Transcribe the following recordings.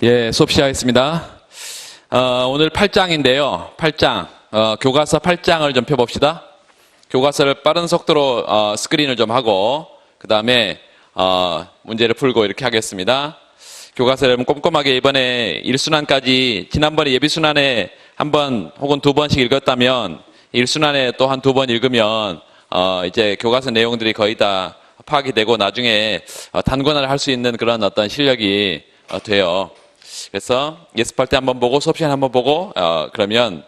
예, 수업 시작하겠습니다. 오늘 8장인데요. 8장, 교과서 8장을 좀 펴봅시다. 교과서를 빠른 속도로 스크린을 좀 하고 그 다음에 문제를 풀고 이렇게 하겠습니다. 교과서를 꼼꼼하게 이번에 1순환까지 지난번에 예비순환에 한 번 혹은 두 번씩 읽었다면 1순환에 또 한 두 번 읽으면 이제 교과서 내용들이 거의 다 파악이 되고 나중에 단권을 할 수 있는 그런 어떤 실력이 돼요. 그래서 예습할 때 한번 보고 수업 시간에 한번 보고 그러면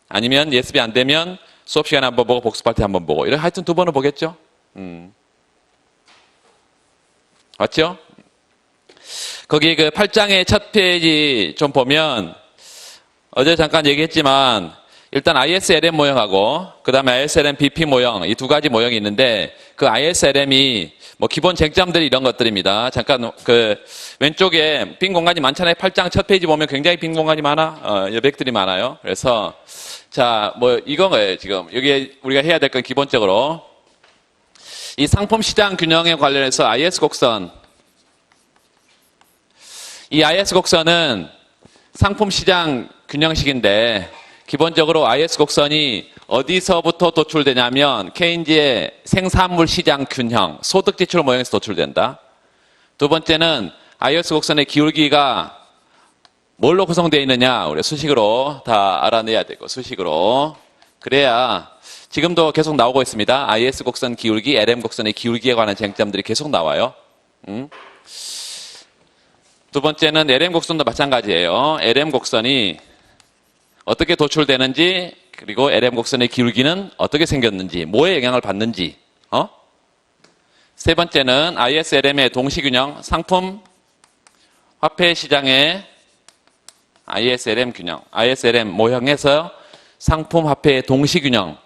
아니면 예습이 안 되면 수업 시간에 한번 보고 복습할 때 한번 보고 이렇게 하여튼 두 번은 보겠죠. 맞죠? 거기 그 8장의 첫 페이지 좀 보면 어제 잠깐 얘기했지만 일단 ISLM 모형하고 그 다음에 ISLM BP 모형 이 두 가지 모형이 있는데 그 ISLM이 뭐 기본 쟁점들이 이런 것들입니다. 잠깐 그 왼쪽에 빈 공간이 많잖아요. 8장 첫 페이지 보면 굉장히 빈 공간이 많아. 여백들이 많아요. 그래서 자 뭐 이건 거예요. 지금 여기 우리가 해야 될 건 기본적으로 이 상품 시장 균형에 관련해서 IS 곡선 이 IS 곡선은 상품 시장 균형식인데 기본적으로 IS 곡선이 어디서부터 도출되냐면 케인즈의 생산물 시장 균형, 소득 지출 모형에서 도출된다. 두 번째는 IS 곡선의 기울기가 뭘로 구성되어 있느냐, 우리 수식으로 다 알아내야 되고 수식으로 그래야 지금도 계속 나오고 있습니다. IS 곡선 기울기, LM 곡선의 기울기에 관한 쟁점들이 계속 나와요. 두 번째는 LM 곡선도 마찬가지예요. LM 곡선이 어떻게 도출되는지 그리고 LM 곡선의 기울기는 어떻게 생겼는지 뭐에 영향을 받는지 세 번째는 ISLM의 동시균형 상품 화폐 시장의 ISLM 균형 ISLM 모형에서 상품 화폐의 동시균형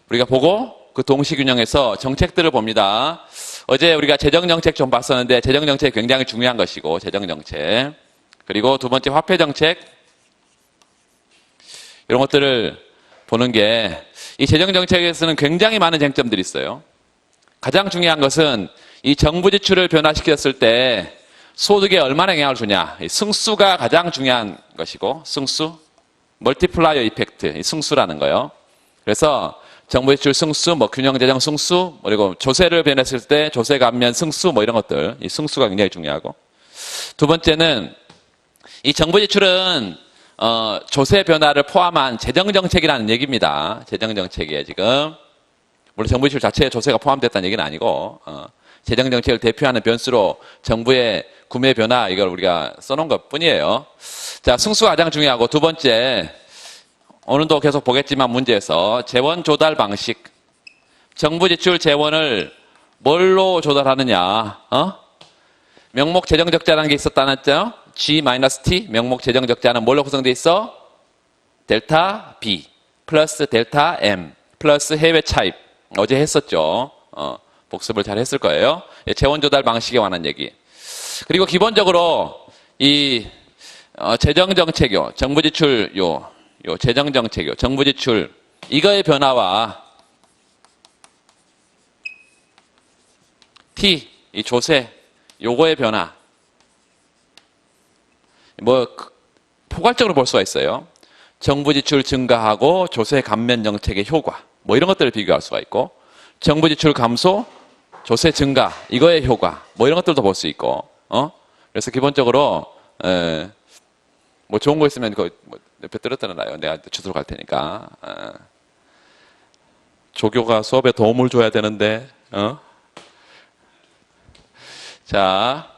우리가 보고 그 동시균형에서 정책들을 봅니다. 어제 우리가 재정정책 좀 봤었는데 재정정책이 굉장히 중요한 것이고 재정정책 그리고 두 번째 화폐정책 이런 것들을 보는 게 이 재정정책에서는 굉장히 많은 쟁점들이 있어요. 가장 중요한 것은 이 정부 지출을 변화시켰을 때 소득에 얼마나 영향을 주냐. 이 승수가 가장 중요한 것이고 승수, 멀티플라이어 이펙트, 이 승수라는 거요. 그래서 정부 지출 승수, 뭐 균형재정 승수, 그리고 조세를 변했을 때 조세 감면 승수, 뭐 이런 것들, 이 승수가 굉장히 중요하고. 두 번째는 이 정부 지출은 조세 변화를 포함한 재정정책이라는 얘기입니다. 재정정책이에요, 지금. 물론 정부 지출 자체에 조세가 포함됐다는 얘기는 아니고, 재정정책을 대표하는 변수로 정부의 구매 변화, 이걸 우리가 써놓은 것 뿐이에요. 자, 승수가 가장 중요하고, 두 번째, 오늘도 계속 보겠지만 문제에서 재원 조달 방식. 정부 지출 재원을 뭘로 조달하느냐, 명목 재정적자라는 게 있었다는 했죠? G-T 명목 재정적자는 뭘로 구성되어 있어? 델타 B 플러스 델타 M 플러스 해외 차입 어제 했었죠. 복습을 잘 했을 거예요. 재원 조달 방식에 관한 얘기. 그리고 기본적으로 이 재정정책요, 정부 지출 요 재정정책요, 정부 지출 이거의 변화와 T 이 조세 요거의 변화. 뭐 포괄적으로 볼 수가 있어요. 정부 지출 증가하고 조세 감면 정책의 효과 뭐 이런 것들을 비교할 수가 있고 정부 지출 감소, 조세 증가 이거의 효과 뭐 이런 것들도 볼 수 있고 그래서 기본적으로 뭐 좋은 거 있으면 그 옆에 떨어뜨려놔요. 내가 주소로 갈 테니까 조교가 수업에 도움을 줘야 되는데 자.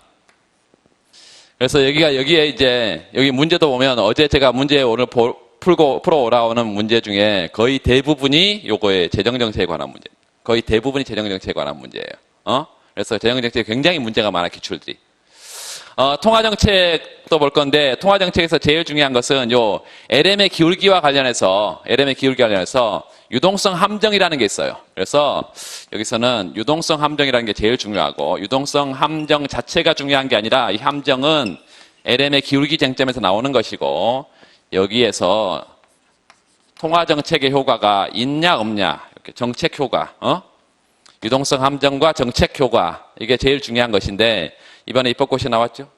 그래서 여기에 이제, 여기 문제도 보면 어제 제가 문제 오늘 풀어 오라오는 문제 중에 거의 대부분이 요거에 재정정책에 관한 문제. 거의 대부분이 재정정책에 관한 문제예요. 그래서 재정정책에 굉장히 문제가 많아, 기출들이. 통화정책도 볼 건데, 통화정책에서 제일 중요한 것은 요 LM의 기울기와 관련해서 유동성 함정이라는 게 있어요. 그래서 여기서는 유동성 함정이라는 게 제일 중요하고 유동성 함정 자체가 중요한 게 아니라 이 함정은 LM의 기울기 쟁점에서 나오는 것이고 여기에서 통화정책의 효과가 있냐 없냐 이렇게 정책 효과 유동성 함정과 정책 효과 이게 제일 중요한 것인데 이번에 입법고시 나왔죠.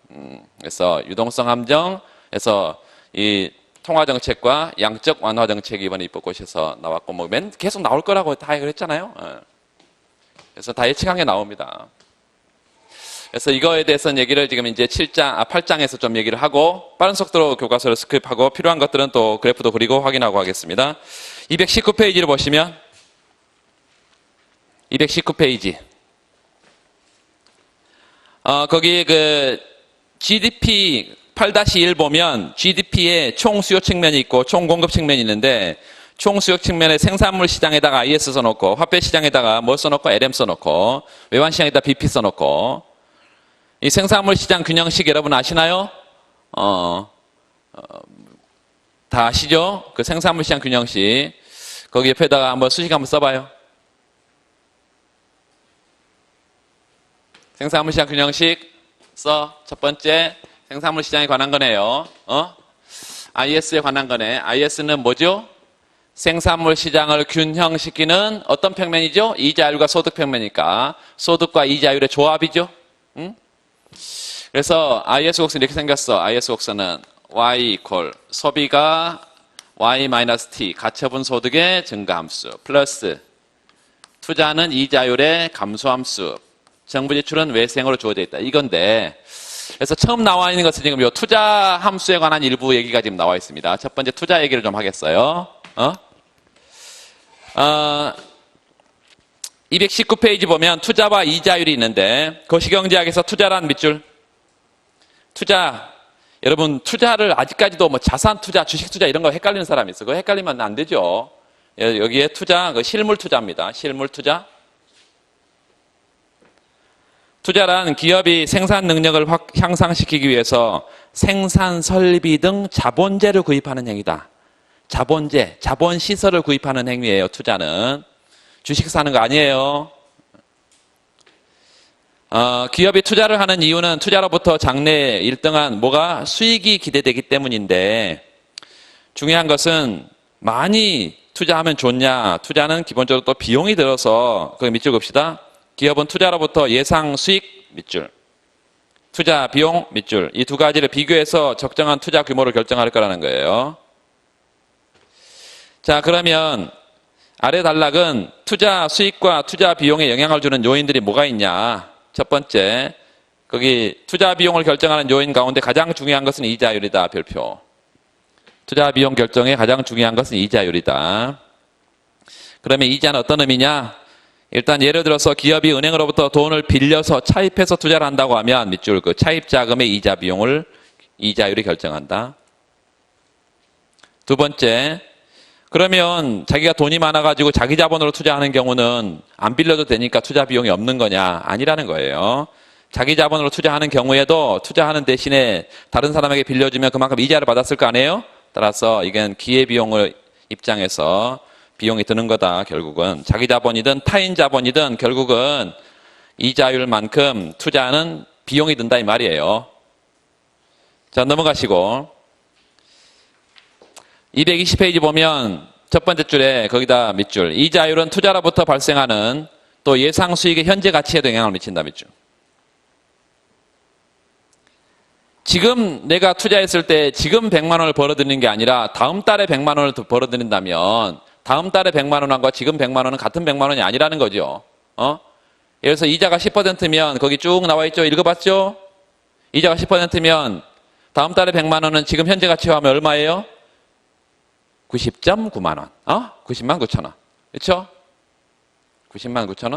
그래서 유동성 함정에서 이 통화 정책과 양적 완화 정책이 이번에 입법고시에서 나왔고 뭐 계속 나올 거라고 다 그랬잖아요. 그래서 다 예측한 게 나옵니다. 그래서 이거에 대해서는 얘기를 지금 이제 8장에서 좀 얘기를 하고 빠른 속도로 교과서를 스킵하고 필요한 것들은 또 그래프도 그리고 확인하고 하겠습니다. 219페이지를 보시면 219페이지. 거기 그 GDP 8-1 보면 GDP의 총 수요 측면이 있고 총 공급 측면이 있는데 총 수요 측면에 생산물 시장에다가 IS 써놓고 화폐 시장에다가 뭘 써놓고 LM 써놓고 외환 시장에다 BP 써놓고 이 생산물 시장 균형식 여러분 아시나요? 다 아시죠? 그 생산물 시장 균형식. 거기 옆에다가 한번 수식 한번 써봐요. 생산물 시장 균형식 첫 번째 생산물 시장에 관한 거네요. IS에 관한 거네. IS는 뭐죠? 생산물 시장을 균형시키는 어떤 평면이죠? 이자율과 소득 평면이니까 소득과 이자율의 조합이죠. 그래서 IS 곡선이 이렇게 생겼어. IS 곡선은 Y 이퀄 소비가 Y-T 가처분 소득의 증가함수 플러스 투자는 이자율의 감소함수 정부 지출은 외생으로 주어져 있다. 이건데 그래서 처음 나와 있는 것은 지금 이 투자 함수에 관한 일부 얘기가 지금 나와 있습니다. 첫 번째 투자 얘기를 좀 하겠어요. 219페이지 보면 투자와 이자율이 있는데 거시경제학에서 투자란 밑줄 투자 여러분 투자를 아직까지도 뭐 자산 투자, 주식 투자 이런 거 헷갈리는 사람이 있어. 그거 헷갈리면 안 되죠. 여기에 투자, 그 실물 투자입니다. 실물 투자. 투자란 기업이 생산 능력을 향상시키기 위해서 생산 설비 등 자본재를 구입하는 행위다. 자본재, 자본시설을 구입하는 행위예요. 투자는. 주식 사는 거 아니에요. 기업이 투자를 하는 이유는 투자로부터 장래에 일등한 뭐가 수익이 기대되기 때문인데 중요한 것은 많이 투자하면 좋냐. 투자는 기본적으로 또 비용이 들어서 그 밑줄 봅시다. 기업은 투자로부터 예상 수익 밑줄, 투자 비용 밑줄 이 두 가지를 비교해서 적정한 투자 규모를 결정할 거라는 거예요. 자 그러면 아래 단락은 투자 수익과 투자 비용에 영향을 주는 요인들이 뭐가 있냐. 첫 번째 거기 투자 비용을 결정하는 요인 가운데 가장 중요한 것은 이자율이다. 별표. 투자 비용 결정에 가장 중요한 것은 이자율이다. 그러면 이자는 어떤 의미냐. 일단 예를 들어서 기업이 은행으로부터 돈을 빌려서 차입해서 투자를 한다고 하면 밑줄 그 차입 자금의 이자 비용을 이자율이 결정한다. 두 번째, 그러면 자기가 돈이 많아가지고 자기 자본으로 투자하는 경우는 안 빌려도 되니까 투자 비용이 없는 거냐? 아니라는 거예요. 자기 자본으로 투자하는 경우에도 투자하는 대신에 다른 사람에게 빌려주면 그만큼 이자를 받았을 거 아니에요? 따라서 이건 기회비용을 입장에서 비용이 드는 거다. 결국은 자기 자본이든 타인 자본이든 결국은 이자율만큼 투자는 비용이 든다 이 말이에요. 자 넘어가시고 220페이지 보면 첫 번째 줄에 거기다 밑줄 이자율은 투자로부터 발생하는 또 예상 수익의 현재 가치에도 영향을 미친다 밑줄. 지금 내가 투자했을 때 지금 100만 원을 벌어들이는 게 아니라 다음 달에 100만 원을 벌어들인다면 다음 달에 100만 원과 지금 100만 원은 같은 100만 원이 아니라는 거죠. 예를 들어서 이자가 10%면 거기 쭉 나와 있죠. 읽어봤죠? 이자가 10%면 다음 달에 100만 원은 지금 현재 가치로 하면 얼마예요? 90.9만 원. 90만 9천 원. 그렇죠? 90만 9천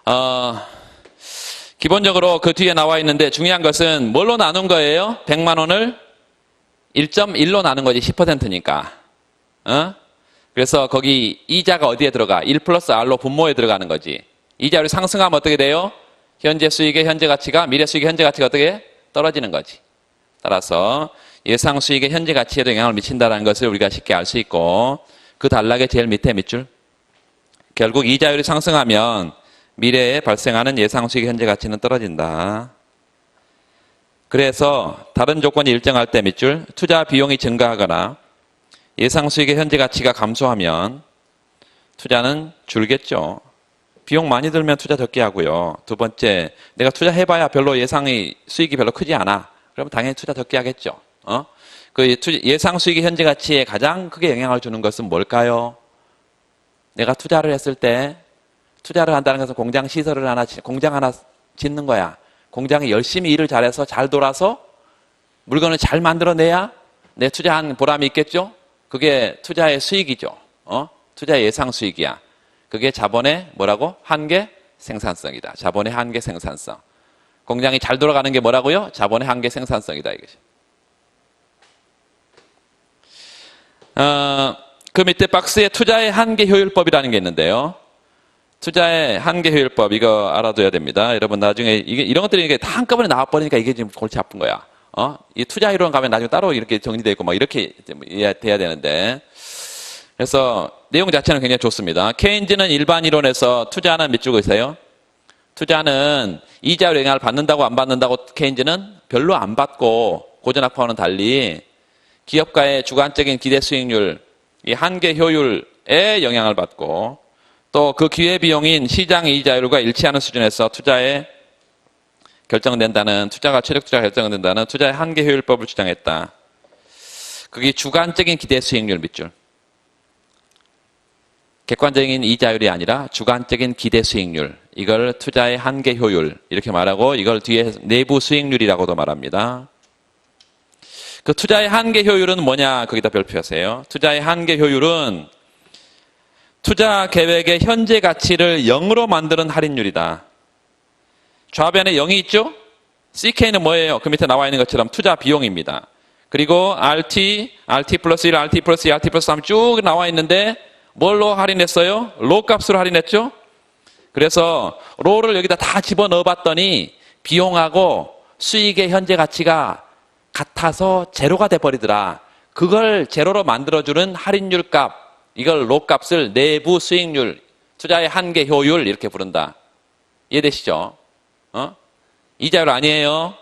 원. 기본적으로 그 뒤에 나와 있는데 중요한 것은 뭘로 나눈 거예요? 100만 원을 1.1로 나눈 거지. 10%니까. 그래서 거기 이자가 어디에 들어가? 1 플러스 R로 분모에 들어가는 거지. 이자율이 상승하면 어떻게 돼요? 현재 수익의 현재 가치가 미래 수익의 현재 가치가 어떻게 떨어지는 거지. 따라서 예상 수익의 현재 가치에도 영향을 미친다는 것을 우리가 쉽게 알 수 있고 그 단락의 제일 밑에 밑줄. 결국 이자율이 상승하면 미래에 발생하는 예상 수익의 현재 가치는 떨어진다. 그래서 다른 조건이 일정할 때 밑줄 투자 비용이 증가하거나 예상 수익의 현재 가치가 감소하면 투자는 줄겠죠. 비용 많이 들면 투자 적게 하고요. 두 번째, 내가 투자해봐야 별로 수익이 별로 크지 않아. 그러면 당연히 투자 적게 하겠죠. 그 예상 수익의 현재 가치에 가장 크게 영향을 주는 것은 뭘까요? 내가 투자를 했을 때, 투자를 한다는 것은 공장 하나 짓는 거야. 공장이 열심히 일을 잘해서 잘 돌아서 물건을 잘 만들어내야 내 투자한 보람이 있겠죠? 그게 투자의 수익이죠. 투자의 예상 수익이야. 그게 자본의 뭐라고? 한계 생산성이다. 자본의 한계 생산성. 공장이 잘 돌아가는 게 뭐라고요? 자본의 한계 생산성이다. 이것이. 그 밑에 박스에 투자의 한계 효율법이라는 게 있는데요. 투자의 한계 효율법, 이거 알아둬야 됩니다. 여러분, 나중에 이런 것들이 이게 다 한꺼번에 나와버리니까 이게 지금 골치 아픈 거야. 이 투자 이론 가면 나중에 따로 이렇게 정리되어 있고 막 이렇게 돼야 되는데. 그래서 내용 자체는 굉장히 좋습니다. 케인즈는 일반 이론에서 투자는 밑줄고 있어요. 투자는 이자율 영향을 받는다고 안 받는다고 케인즈는 별로 안 받고 고전학파와는 달리 기업가의 주관적인 기대 수익률, 이 한계 효율에 영향을 받고 또 그 기회비용인 시장 이자율과 일치하는 수준에서 투자가 체력 투자가 결정된다는 투자의 한계 효율법을 주장했다. 그게 주관적인 기대 수익률 밑줄. 객관적인 이자율이 아니라 주관적인 기대 수익률. 이걸 투자의 한계 효율 이렇게 말하고 이걸 뒤에 내부 수익률이라고도 말합니다. 그 투자의 한계 효율은 뭐냐? 거기다 별표하세요. 투자의 한계 효율은 투자 계획의 현재 가치를 0으로 만드는 할인율이다. 좌변에 0이 있죠? CK는 뭐예요? 그 밑에 나와 있는 것처럼 투자 비용입니다. 그리고 RT 플러스 1, RT 플러스 2, RT 플러스 3 쭉 나와 있는데 뭘로 할인했어요? 로 값으로 할인했죠? 그래서 로를 여기다 다 집어넣어 봤더니 비용하고 수익의 현재 가치가 같아서 제로가 돼버리더라. 그걸 제로로 만들어주는 할인율 값, 이걸 로 값을 내부 수익률, 투자의 한계 효율 이렇게 부른다. 이해되시죠? 이자율 아니에요.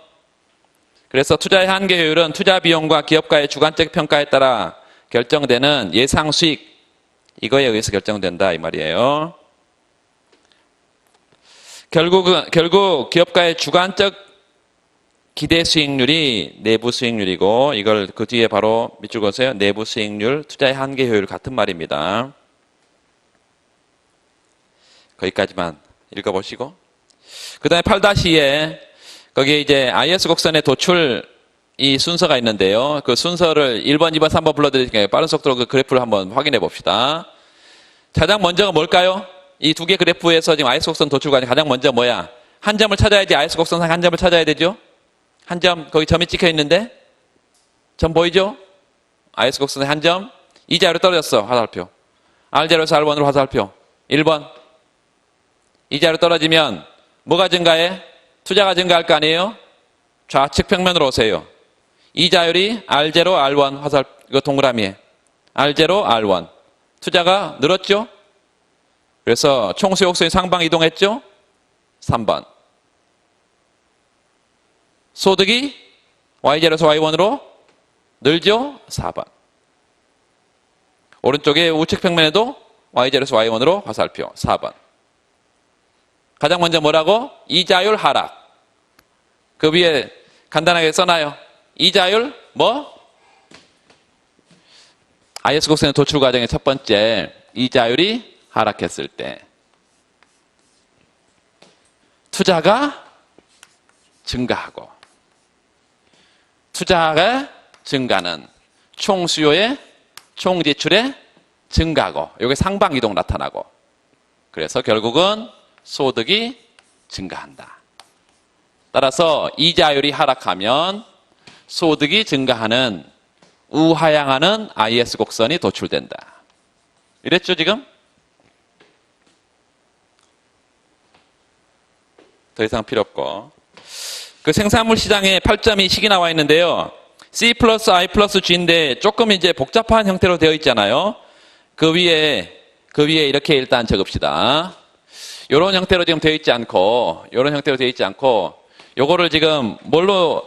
그래서 투자의 한계 효율은 투자 비용과 기업가의 주관적 평가에 따라 결정되는 예상 수익, 이거에 의해서 결정된다 이 말이에요. 결국 기업가의 주관적 기대 수익률이 내부 수익률이고 이걸 그 뒤에 바로 밑줄 그으세요. 내부 수익률, 투자의 한계 효율 같은 말입니다. 거기까지만 읽어보시고 그 다음에 8-2에 거기에 이제 IS 곡선의 도출 이 순서가 있는데요. 그 순서를 1번, 2번, 3번 불러드릴게요. 빠른 속도로 그 그래프를 한번 확인해 봅시다. 가장 먼저가 뭘까요? 이 두 개 그래프에서 지금 IS 곡선 도출 과정 가장 먼저 뭐야? 한 점을 찾아야지. IS 곡선상 한 점을 찾아야 되죠? 한 점, 거기 점이 찍혀 있는데 점 보이죠? IS 곡선에 한 점, 이자율이 떨어졌어. 화살표. R0에서 R1으로 화살표. 1번. 이자율이 떨어지면 뭐가 증가해? 투자가 증가할 거 아니에요? 좌측 평면으로 오세요. 이자율이 R0, R1 이거 동그라미에 R0, R1 투자가 늘었죠? 그래서 총수요소의 상방 이동했죠? 3번. 소득이 Y0에서 Y1으로 늘죠? 4번. 오른쪽에 우측 평면에도 Y0에서 Y1으로 화살표 4번. 가장 먼저 뭐라고? 이자율 하락. 그 위에 간단하게 써놔요. 이자율 뭐? IS 곡선의 도출 과정의 첫 번째 이자율이 하락했을 때 투자가 증가하고 투자가 증가는 총수요의 총지출의 증가고 이게 상방이동 나타나고 그래서 결국은 소득이 증가한다. 따라서 이자율이 하락하면 소득이 증가하는 우하향하는 IS 곡선이 도출된다. 이랬죠 지금? 더 이상 필요 없고 그 생산물 시장에 8.2식이 나와 있는데요. C 플러스 I 플러스 G인데 조금 이제 복잡한 형태로 되어 있잖아요. 그 위에 이렇게 일단 적읍시다. 이런 형태로 지금 되어 있지 않고 요거를 지금 뭘로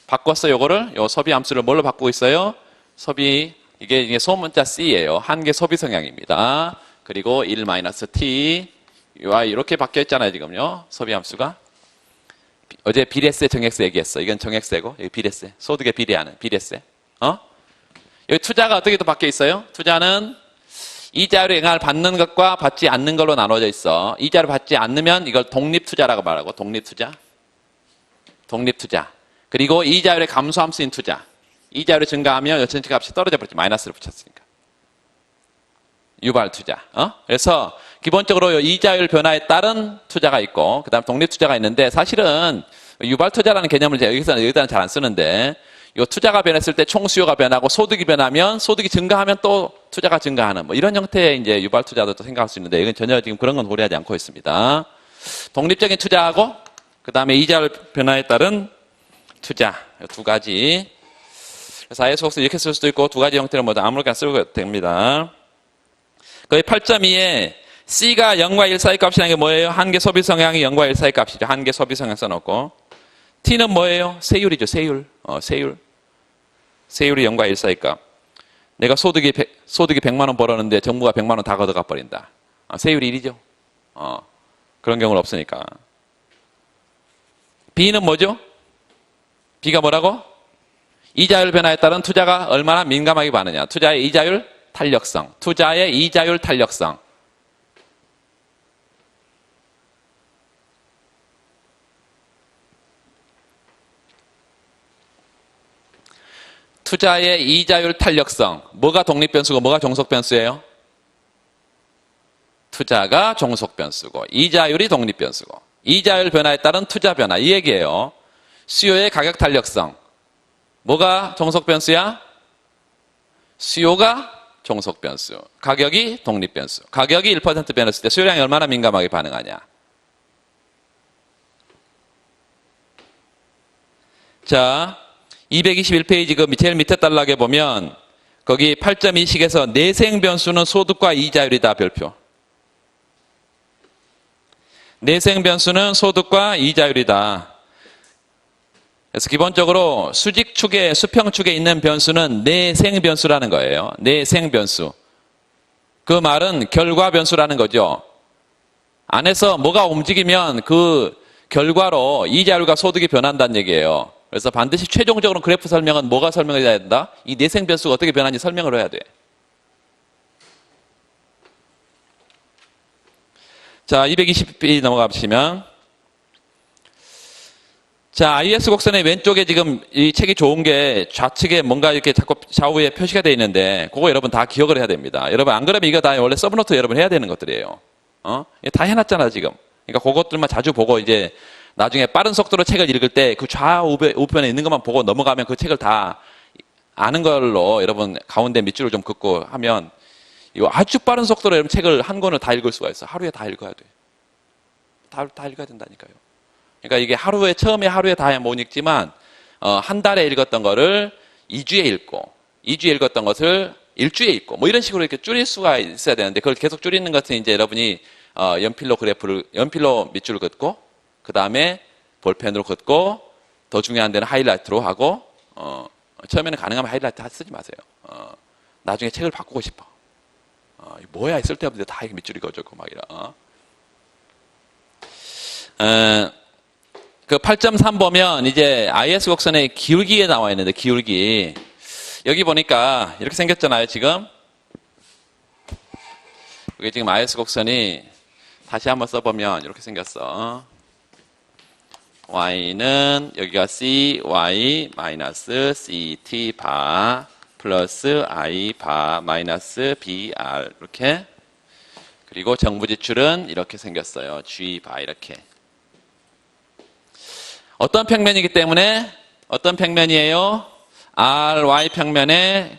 바꿨어요? 요 소비 함수를 뭘로 바꾸고 있어요? 이게 소문자 C예요. 한계 소비 성향입니다. 그리고 1-T UI 이렇게 바뀌어 있잖아요, 지금요. 소비 함수가. 어제 비례세, 정액세 얘기했어. 이건 정액세고, 여기 비례세. 소득에 비례하는 비례세. 여기 투자가 어떻게 또 바뀌어 있어요? 투자는 이자율의 영향을 받는 것과 받지 않는 걸로 나눠져 있어. 이자를 받지 않으면 이걸 독립투자라고 말하고, 독립투자. 독립투자. 그리고 이자율의 감소함수인 투자. 이자율이 증가하면 여천치 값이 떨어져 버렸지. 마이너스를 붙였으니까. 유발투자. 그래서 기본적으로 이자율 변화에 따른 투자가 있고, 그 다음 독립투자가 있는데, 사실은 유발투자라는 개념을 여기다는 잘 안 쓰는데, 이 투자가 변했을 때 총수요가 변하고 소득이 변하면 소득이 증가하면 또 투자가 증가하는 뭐 이런 형태의 이제 유발투자도 또 생각할 수 있는데, 이건 전혀 지금 그런 건 고려하지 않고 있습니다. 독립적인 투자하고, 그 다음에 이자율 변화에 따른 투자. 두 가지. 그래서 IS 이렇게 쓸 수도 있고, 두 가지 형태로 모두 아무렇게나 쓰고 됩니다. 거의 8.2에 C가 0과 1 사이 값이라는 게 뭐예요? 한계 소비 성향이 0과 1 사이 값이죠. 한계 소비 성향 써놓고. T는 뭐예요? 세율이죠. 세율. 세율이 0과 1 사이 값. 내가 소득이 100만 원 벌었는데 정부가 100만 원 다 걷어가 버린다. 세율이 1이죠. 그런 경우는 없으니까. B는 뭐죠? B가 뭐라고? 이자율 변화에 따른 투자가 얼마나 민감하게 반느냐. 투자의 이자율 탄력성. 투자의 이자율 탄력성. 투자의 이자율 탄력성. 뭐가 독립변수고 뭐가 종속변수예요? 투자가 종속변수고 이자율이 독립변수고, 이자율 변화에 따른 투자 변화, 이 얘기예요. 수요의 가격 탄력성. 뭐가 종속변수야? 수요가 종속변수. 가격이 독립변수. 가격이 1% 변했을 때 수요량이 얼마나 민감하게 반응하냐. 자, 221페이지 그 제일 밑에 단락에 보면 거기 8.2식에서 내생 변수는 소득과 이자율이다 별표. 내생 변수는 소득과 이자율이다. 그래서 기본적으로 수직축에, 수평축에 있는 변수는 내생 변수라는 거예요. 내생 변수. 그 말은 결과 변수라는 거죠. 안에서 뭐가 움직이면 그 결과로 이자율과 소득이 변한다는 얘기예요. 그래서 반드시 최종적으로 그래프 설명은 뭐가 설명해야 된다? 이 내생 변수가 어떻게 변하는지 설명을 해야 돼. 자, 220페이지 넘어가 보시면, 자, IS 곡선의 왼쪽에 지금 이 책이 좋은 게 좌측에 뭔가 이렇게 자꾸 좌우에 표시가 되어 있는데, 그거 여러분 다 기억을 해야 됩니다. 여러분 안 그러면 이거 다 원래 서브노트 여러분 해야 되는 것들이에요. 다 해놨잖아 지금. 그러니까 그것들만 자주 보고 이제 나중에 빠른 속도로 책을 읽을 때 그 좌우편에 있는 것만 보고 넘어가면 그 책을 다 아는 걸로 여러분 가운데 밑줄을 좀 긋고 하면, 이거 아주 빠른 속도로 여러분 책을 한 권을 다 읽을 수가 있어. 하루에 다 읽어야 돼. 다 읽어야 된다니까요. 그러니까 이게 처음에 하루에 다 못 읽지만, 한 달에 읽었던 거를 2주에 읽고, 2주에 읽었던 것을 1주에 읽고, 뭐 이런 식으로 이렇게 줄일 수가 있어야 되는데, 그걸 계속 줄이는 것은 이제 여러분이, 연필로 밑줄을 긋고, 그 다음에 볼펜으로 긋고, 더 중요한 데는 하이라이트로 하고, 처음에는 가능하면 하이라이트 쓰지 마세요. 나중에 책을 바꾸고 싶어. 뭐야, 쓸데없는데 다 이렇게 밑줄이 그어졌고, 막 이런. 그 8.3 보면 이제 IS 곡선의 기울기에 나와 있는데, 기울기. 여기 보니까 이렇게 생겼잖아요, 지금. 이게 지금 IS 곡선이 다시 한번 써보면 이렇게 생겼어. Y는 여기가 C, Y, 마이너스 CT 바, 플러스 I 바, 마이너스 BR. 이렇게. 그리고 정부 지출은 이렇게 생겼어요. G 바, 이렇게. 어떤 평면이기 때문에, 어떤 평면이에요? RY 평면의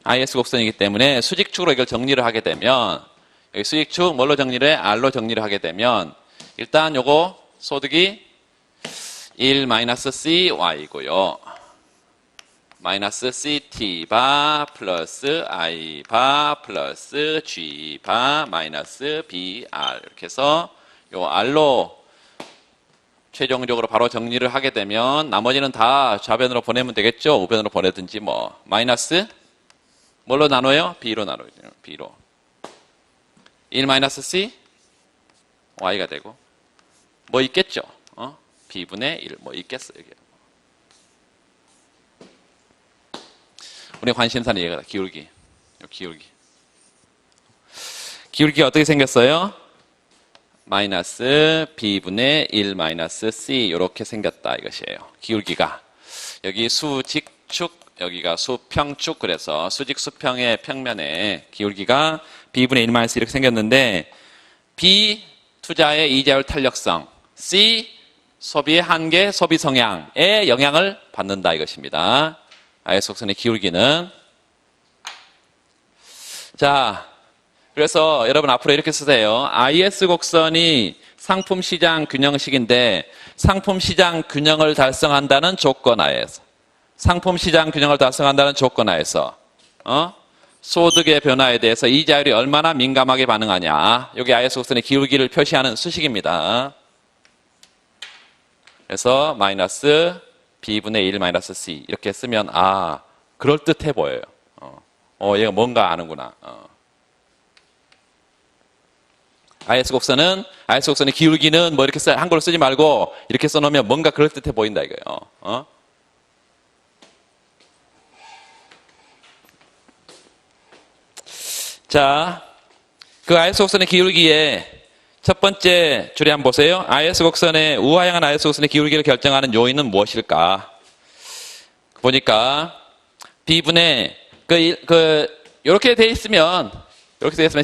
IS 곡선이기 때문에 수직축으로 이걸 정리를 하게 되면, 여기 수직축 뭘로 정리를 해? R로 정리를 하게 되면, 일단 요거 소득이 1-CY고요. 마이너스 CT 바 플러스 I 바 플러스 G 바 마이너스 BR. 이렇게 해서 요 R로 최종적으로 바로 정리를 하게 되면 나머지는 다 좌변으로 보내면 되겠죠. 우변으로 보내든지 뭐. 마이너스 뭘로 나눠요? B로 나눠요. B로. 1-C y가 되고 뭐 있겠죠? b분의 1 뭐 있겠어 여기. 우리 관심사는 얘가 기울기. 기울기가 어떻게 생겼어요? 마이너스 b분의 1 마이너스 c 이렇게 생겼다 이것이에요. 기울기가 여기 수직축 여기가 수평축 그래서 수직 수평의 평면에 기울기가 b분의 1 마이너스 이렇게 생겼는데 B 투자의 이자율 탄력성 C 소비의 한계 소비 성향에 영향을 받는다 이것입니다. IS 곡선의 기울기는 자 그래서 여러분 앞으로 이렇게 쓰세요. IS 곡선이 상품 시장 균형식인데 상품 시장 균형을 달성한다는 조건 하에서 상품 시장 균형을 달성한다는 조건 하에서 소득의 변화에 대해서 이자율이 얼마나 민감하게 반응하냐. 여기 IS 곡선의 기울기를 표시하는 수식입니다. 그래서 마이너스 b분의 1 마이너스 c 이렇게 쓰면 그럴듯해 보여요. 얘가 뭔가 아는구나. IS 곡선의 기울기는 뭐 이렇게 한글로 쓰지 말고 이렇게 써놓으면 뭔가 그럴듯해 보인다 이거예요. 자, 그 IS 곡선의 기울기에 첫 번째 줄에 한번 보세요. IS 곡선의 우하향한 IS 곡선의 기울기를 결정하는 요인은 무엇일까? 보니까 b분의 이렇게 돼 있으면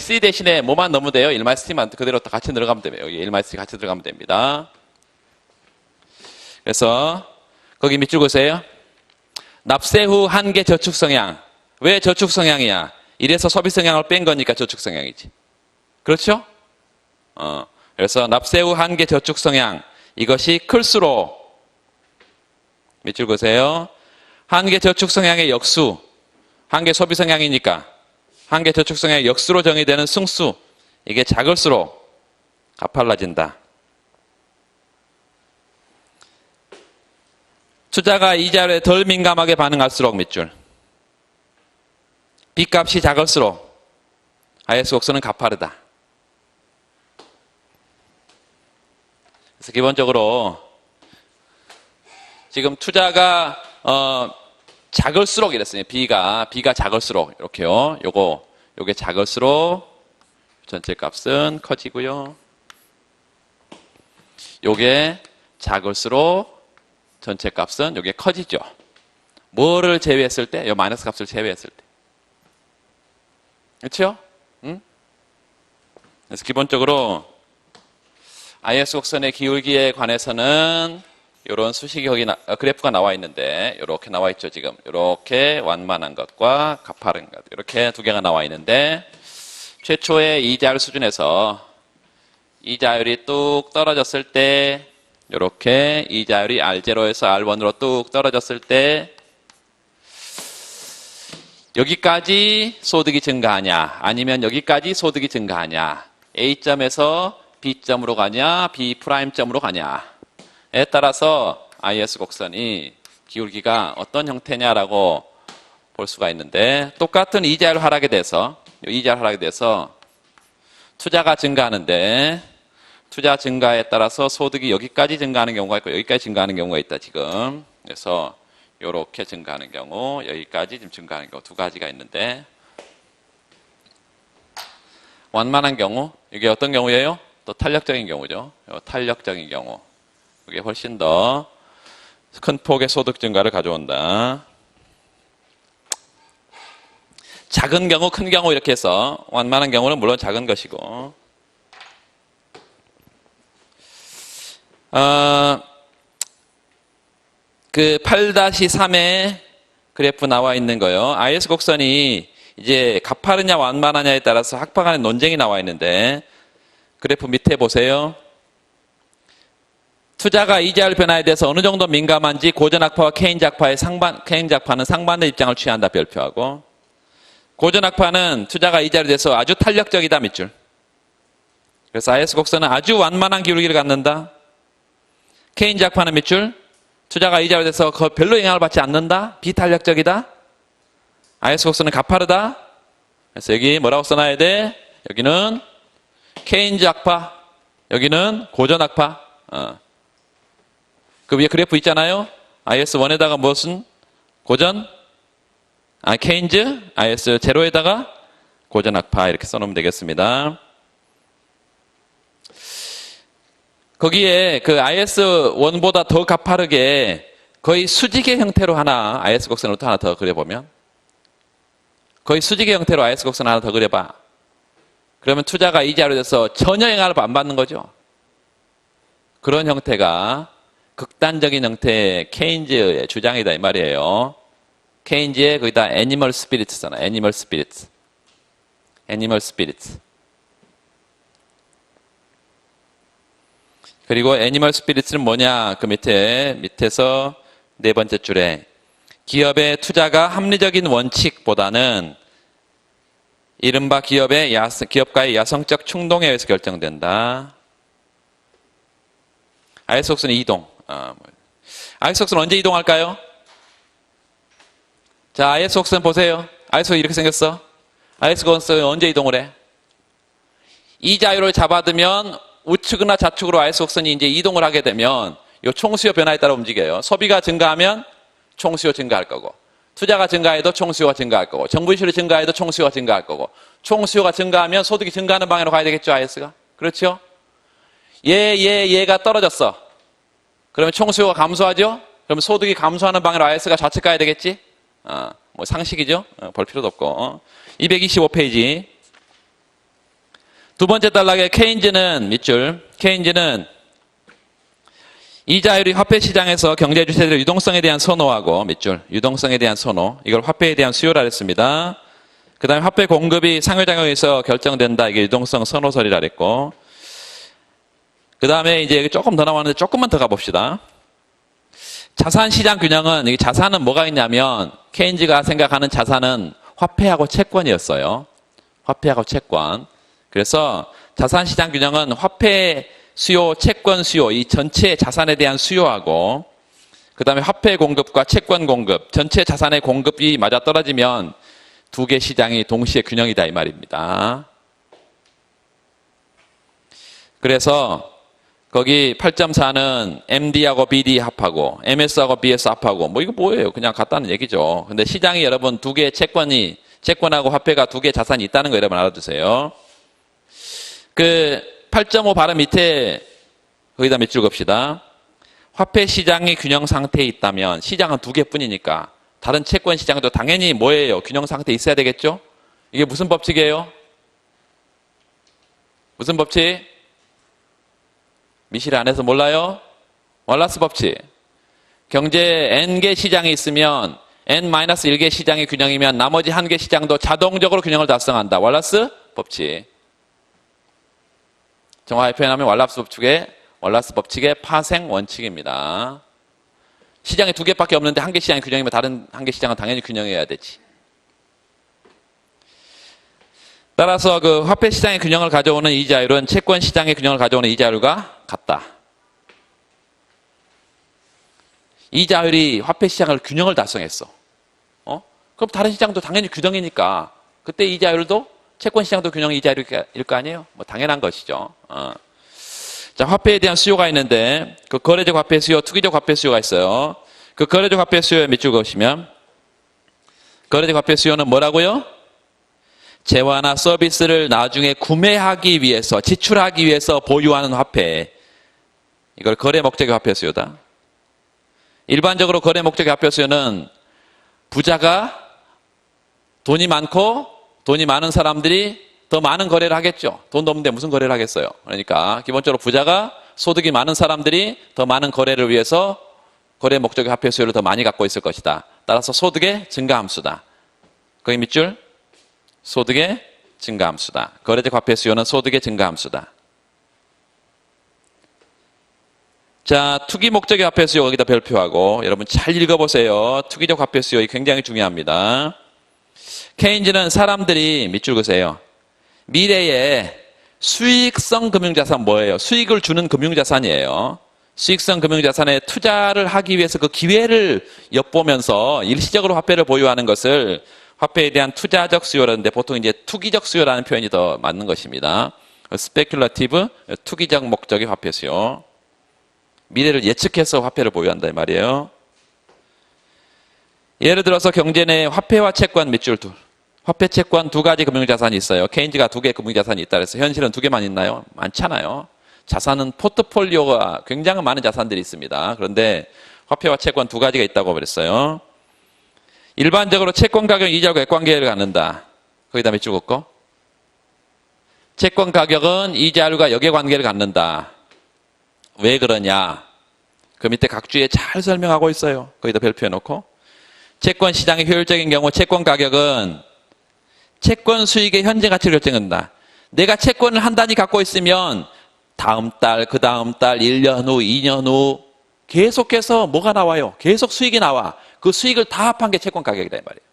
C 대신에 뭐만 넣으면 돼요? 1-T만 그대로 같이 들어가면 돼요. 여기 1-T 같이 들어가면 됩니다. 그래서 거기 밑줄 보세요. 납세 후 한계 저축 성향. 왜 저축 성향이야? 이래서 소비 성향을 뺀 거니까 저축 성향이지. 그렇죠? 그래서 납세 후 한계 저축 성향. 이것이 클수록 밑줄 보세요. 한계 저축 성향의 역수. 한계 소비 성향이니까 한계 저축 성향의 역수로 정의되는 승수. 이게 작을수록 가팔라진다. 투자가 이자율에 덜 민감하게 반응할수록 밑줄. B값이 작을수록 IS 곡선은 가파르다. 그래서 기본적으로 지금 투자가 작을수록 이랬어요. B가 작을수록 이렇게요. 요게 작을수록 전체 값은 커지고요. 요게 작을수록 전체 값은 요게 커지죠. 뭐를 제외했을 때? 요 마이너스 값을 제외했을 때. 그렇죠? 응? 그래서 기본적으로 IS 곡선의 기울기에 관해서는 이런 수식이 그래프가 나와 있는데 이렇게 나와 있죠. 지금 이렇게 완만한 것과 가파른 것 이렇게 두 개가 나와 있는데 최초의 이자율 수준에서 이자율이 뚝 떨어졌을 때 이렇게 이자율이 R0에서 R1으로 뚝 떨어졌을 때 여기까지 소득이 증가하냐 아니면 여기까지 소득이 증가하냐 A점에서 B점으로 가냐 B'점으로 가냐 에 따라서 IS 곡선이 기울기가 어떤 형태냐라고 볼 수가 있는데 똑같은 이자율 하락에 대해서 투자가 증가하는데 투자 증가에 따라서 소득이 여기까지 증가하는 경우가 있고 여기까지 증가하는 경우가 있다 지금. 그래서 이렇게 증가하는 경우 여기까지 지금 증가하는 경우 두 가지가 있는데 완만한 경우 이게 어떤 경우예요? 또 탄력적인 경우죠. 탄력적인 경우 이게 훨씬 더 큰 폭의 소득 증가를 가져온다. 작은 경우, 큰 경우 이렇게 해서 완만한 경우는 물론 작은 것이고 그 8-3에 그래프 나와 있는 거요. IS 곡선이 이제 가파르냐 완만하냐에 따라서 학파 간의 논쟁이 나와 있는데 그래프 밑에 보세요. 투자가 이자율 변화에 대해서 어느 정도 민감한지 고전학파와 케인즈학파는 상반된 입장을 취한다 별표하고 고전학파는 투자가 이자율에 대해서 아주 탄력적이다 밑줄. 그래서 IS 곡선은 아주 완만한 기울기를 갖는다. 케인즈학파는 밑줄. 투자가 이자율에 대해서 별로 영향을 받지 않는다. 비탄력적이다. IS 곡선은 가파르다. 그래서 여기 뭐라고 써놔야 돼? 여기는 케인즈학파 여기는 고전악파. 그 위에 그래프 있잖아요. IS1에다가 무엇은 고전? 케인즈, IS0에다가 고전악파 이렇게 써놓으면 되겠습니다. 거기에 그 IS1보다 더 가파르게 거의 수직의 형태로 하나 IS 곡선을 또 하나 더 그려보면 거의 수직의 형태로 IS 곡선 하나 더 그려봐. 그러면 투자가 이자로 돼서 전혀 영향을 안 받는 거죠. 그런 형태가 극단적인 형태의 케인즈의 주장이다 이 말이에요. 케인즈의 거기다 애니멀 스피릿잖아. 애니멀 스피릿. 애니멀 스피릿. 그리고 애니멀 스피릿은 뭐냐? 그 밑에서 네 번째 줄에 기업의 투자가 합리적인 원칙보다는 이른바 기업가의 야성적 충동에 의해서 결정된다. IS 곡선의 이동. IS 곡선 언제 이동할까요? 자, IS 곡선 보세요. IS 곡선 이렇게 생겼어. IS 곡선 언제 이동을 해? 이 자유를 잡아두면 우측이나 좌측으로 IS 곡선이 이제 이동을 하게 되면 이 총수요 변화에 따라 움직여요. 소비가 증가하면 총수요 증가할 거고, 투자가 증가해도 총수요가 증가할 거고, 정부 지출이 증가해도 총수요가 증가할 거고, 총수요가 증가하면 소득이 증가하는 방향으로 가야 되겠죠, IS가? 그렇죠? 얘가 떨어졌어. 그러면 총수요가 감소하죠? 그러면 소득이 감소하는 방향으로 IS가 좌측 가야 되겠지? 뭐 상식이죠? 볼 필요도 없고. 225페이지. 두 번째 단락에 케인즈는 밑줄. 케인즈는 이자율이 화폐 시장에서 경제 주체들의 유동성에 대한 선호하고 밑줄. 유동성에 대한 선호. 이걸 화폐에 대한 수요라 했습니다. 그 다음에 화폐 공급이 상호작용에 의해서 결정된다. 이게 유동성 선호설이라 그랬고. 그 다음에 이제 조금 더 나왔는데 조금만 더 가봅시다. 자산 시장 균형은, 이 자산은 뭐가 있냐면, 케인즈가 생각하는 자산은 화폐하고 채권이었어요. 화폐하고 채권. 그래서 자산 시장 균형은 화폐 수요, 채권 수요, 이 전체 자산에 대한 수요하고, 그 다음에 화폐 공급과 채권 공급, 전체 자산의 공급이 맞아떨어지면 두 개 시장이 동시에 균형이다 이 말입니다. 그래서 거기 8.4는 MD하고 BD 합하고 MS하고 BS 합하고 뭐 이거 뭐예요? 그냥 같다는 얘기죠. 근데 시장이 여러분 두 개의 채권하고 화폐가 두 개의 자산이 있다는 거 여러분 알아두세요. 그 8.5 바로 밑에 거기다 밑줄 겁시다. 화폐 시장이 균형 상태에 있다면 시장은 두 개뿐이니까 다른 채권 시장도 당연히 뭐예요? 균형 상태에 있어야 되겠죠? 이게 무슨 법칙이에요? 무슨 법칙? 미실 안에서 몰라요? 월라스 법칙. 경제에 N개 시장이 있으면 N-1개 시장이 균형이면 나머지 1개 시장도 자동적으로 균형을 달성한다. 월라스 법칙. 정확하게 표현하면 월라스 법칙의 파생 원칙입니다. 시장이 두 개밖에 없는데 1개 시장이 균형이면 다른 1개 시장은 당연히 균형해야 되지. 따라서 그 화폐 시장의 균형을 가져오는 이자율은 채권 시장의 균형을 가져오는 이자율과 같다. 이자율이 화폐 시장을 균형을 달성했어. 그럼 다른 시장도 당연히 균형이니까 그때 이자율도 채권 시장도 균형 이자율일 거 아니에요? 뭐 당연한 것이죠. 자, 화폐에 대한 수요가 있는데 그 거래적 화폐 수요, 투기적 화폐 수요가 있어요. 그 거래적 화폐 수요에 밑줄 그으시면 거래적 화폐 수요는 뭐라고요? 재화나 서비스를 나중에 구매하기 위해서, 지출하기 위해서 보유하는 화폐. 이걸 거래 목적의 화폐 수요다. 일반적으로 거래 목적의 화폐 수요는 부자가 돈이 많고 돈이 많은 사람들이 더 많은 거래를 하겠죠. 돈도 없는데 무슨 거래를 하겠어요. 그러니까 기본적으로 부자가 소득이 많은 사람들이 더 많은 거래를 위해서 거래 목적의 화폐 수요를 더 많이 갖고 있을 것이다. 따라서 소득의 증가함수다. 거기 밑줄. 소득의 증가함수다. 거래적 화폐 수요는 소득의 증가함수다. 자, 투기 목적의 화폐 수요 여기다 별표하고 여러분 잘 읽어보세요. 투기적 화폐 수요 굉장히 중요합니다. 케인즈는 사람들이 밑줄 그세요. 미래에 수익성 금융자산 뭐예요? 수익을 주는 금융자산이에요. 수익성 금융자산에 투자를 하기 위해서 그 기회를 엿보면서 일시적으로 화폐를 보유하는 것을 화폐에 대한 투자적 수요라는데 보통 이제 투기적 수요라는 표현이 더 맞는 것입니다. 스페큘러티브, 투기적 목적의 화폐 수요. 미래를 예측해서 화폐를 보유한다 이 말이에요. 예를 들어서 경제 내에 화폐와 채권 밑줄 둘. 화폐, 채권 두 가지 금융자산이 있어요. 케인즈가 두 개의 금융자산이 있다 그래서 현실은 두 개만 있나요? 많잖아요. 자산은 포트폴리오가 굉장히 많은 자산들이 있습니다. 그런데 화폐와 채권 두 가지가 있다고 그랬어요. 일반적으로 채권 가격 이자율과 역관계를 갖는다. 거기다 밑줄 긋고. 채권 가격은 이자율과 역의 관계를 갖는다. 왜 그러냐? 그 밑에 각 주에 잘 설명하고 있어요. 거기다 별표해 놓고. 채권 시장이 효율적인 경우 채권 가격은 채권 수익의 현재 가치를 결정한다. 내가 채권을 한 단위 갖고 있으면 다음 달, 그 다음 달, 1년 후, 2년 후 계속해서 뭐가 나와요? 계속 수익이 나와. 그 수익을 다 합한 게 채권 가격이다 이 말이에요.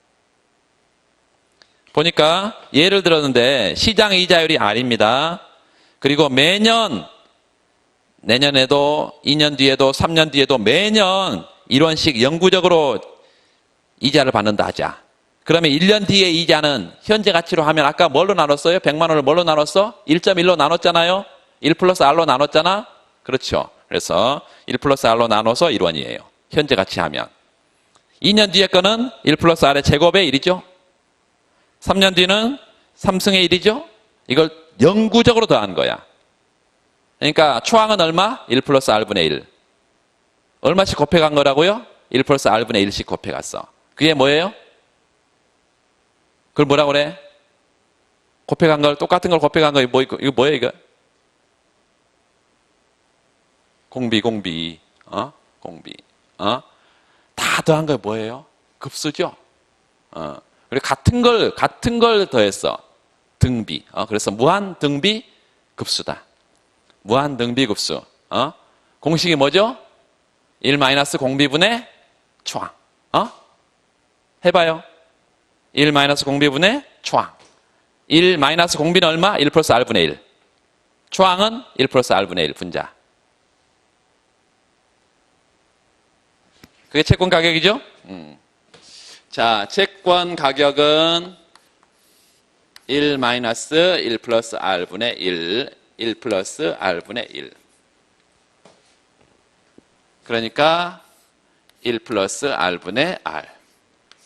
보니까 예를 들었는데 시장 이자율이 R입니다. 그리고 매년 내년에도 2년 뒤에도 3년 뒤에도 매년 이런 식 영구적으로 이자를 받는다 하자. 그러면 1년 뒤에 이자는 현재 가치로 하면 아까 뭘로 나눴어요? 100만 원을 뭘로 나눴어? 1.1로 나눴잖아요. 1 플러스 R로 나눴잖아. 그렇죠. 그래서 1 플러스 R로 나눠서 1원이에요. 현재 가치 하면. 2년 뒤에 거는 1 플러스 R의 제곱의 1이죠. 3년 뒤는 3승의 1이죠. 이걸 영구적으로 더한 거야. 그러니까 초항은 얼마? 1 플러스 R분의 1. 얼마씩 곱해간 거라고요? 1 플러스 R분의 1씩 곱해갔어. 그게 뭐예요? 그걸 뭐라고 그래? 곱해간 걸, 똑같은 걸 곱해간 거, 이거 뭐예요, 이거? 공비. 공비. 다 더한 거 뭐예요? 급수죠? 그리고 같은 걸 더했어. 등비. 그래서 무한 등비 급수다. 무한 등비 급수. 공식이 뭐죠? 1 마이너스 공비분의 초항. 해봐요. 1 마이너스 공비분의 초항. 1 마이너스 공비는 얼마? 1 플러스 R분의 1. 초항은 1 플러스 R분의 1 분자. 그게 채권 가격이죠? 자, 채권 가격은 1 마이너스 1 플러스 R분의 1 플러스 R분의 1. 그러니까 1 플러스 R분의 R.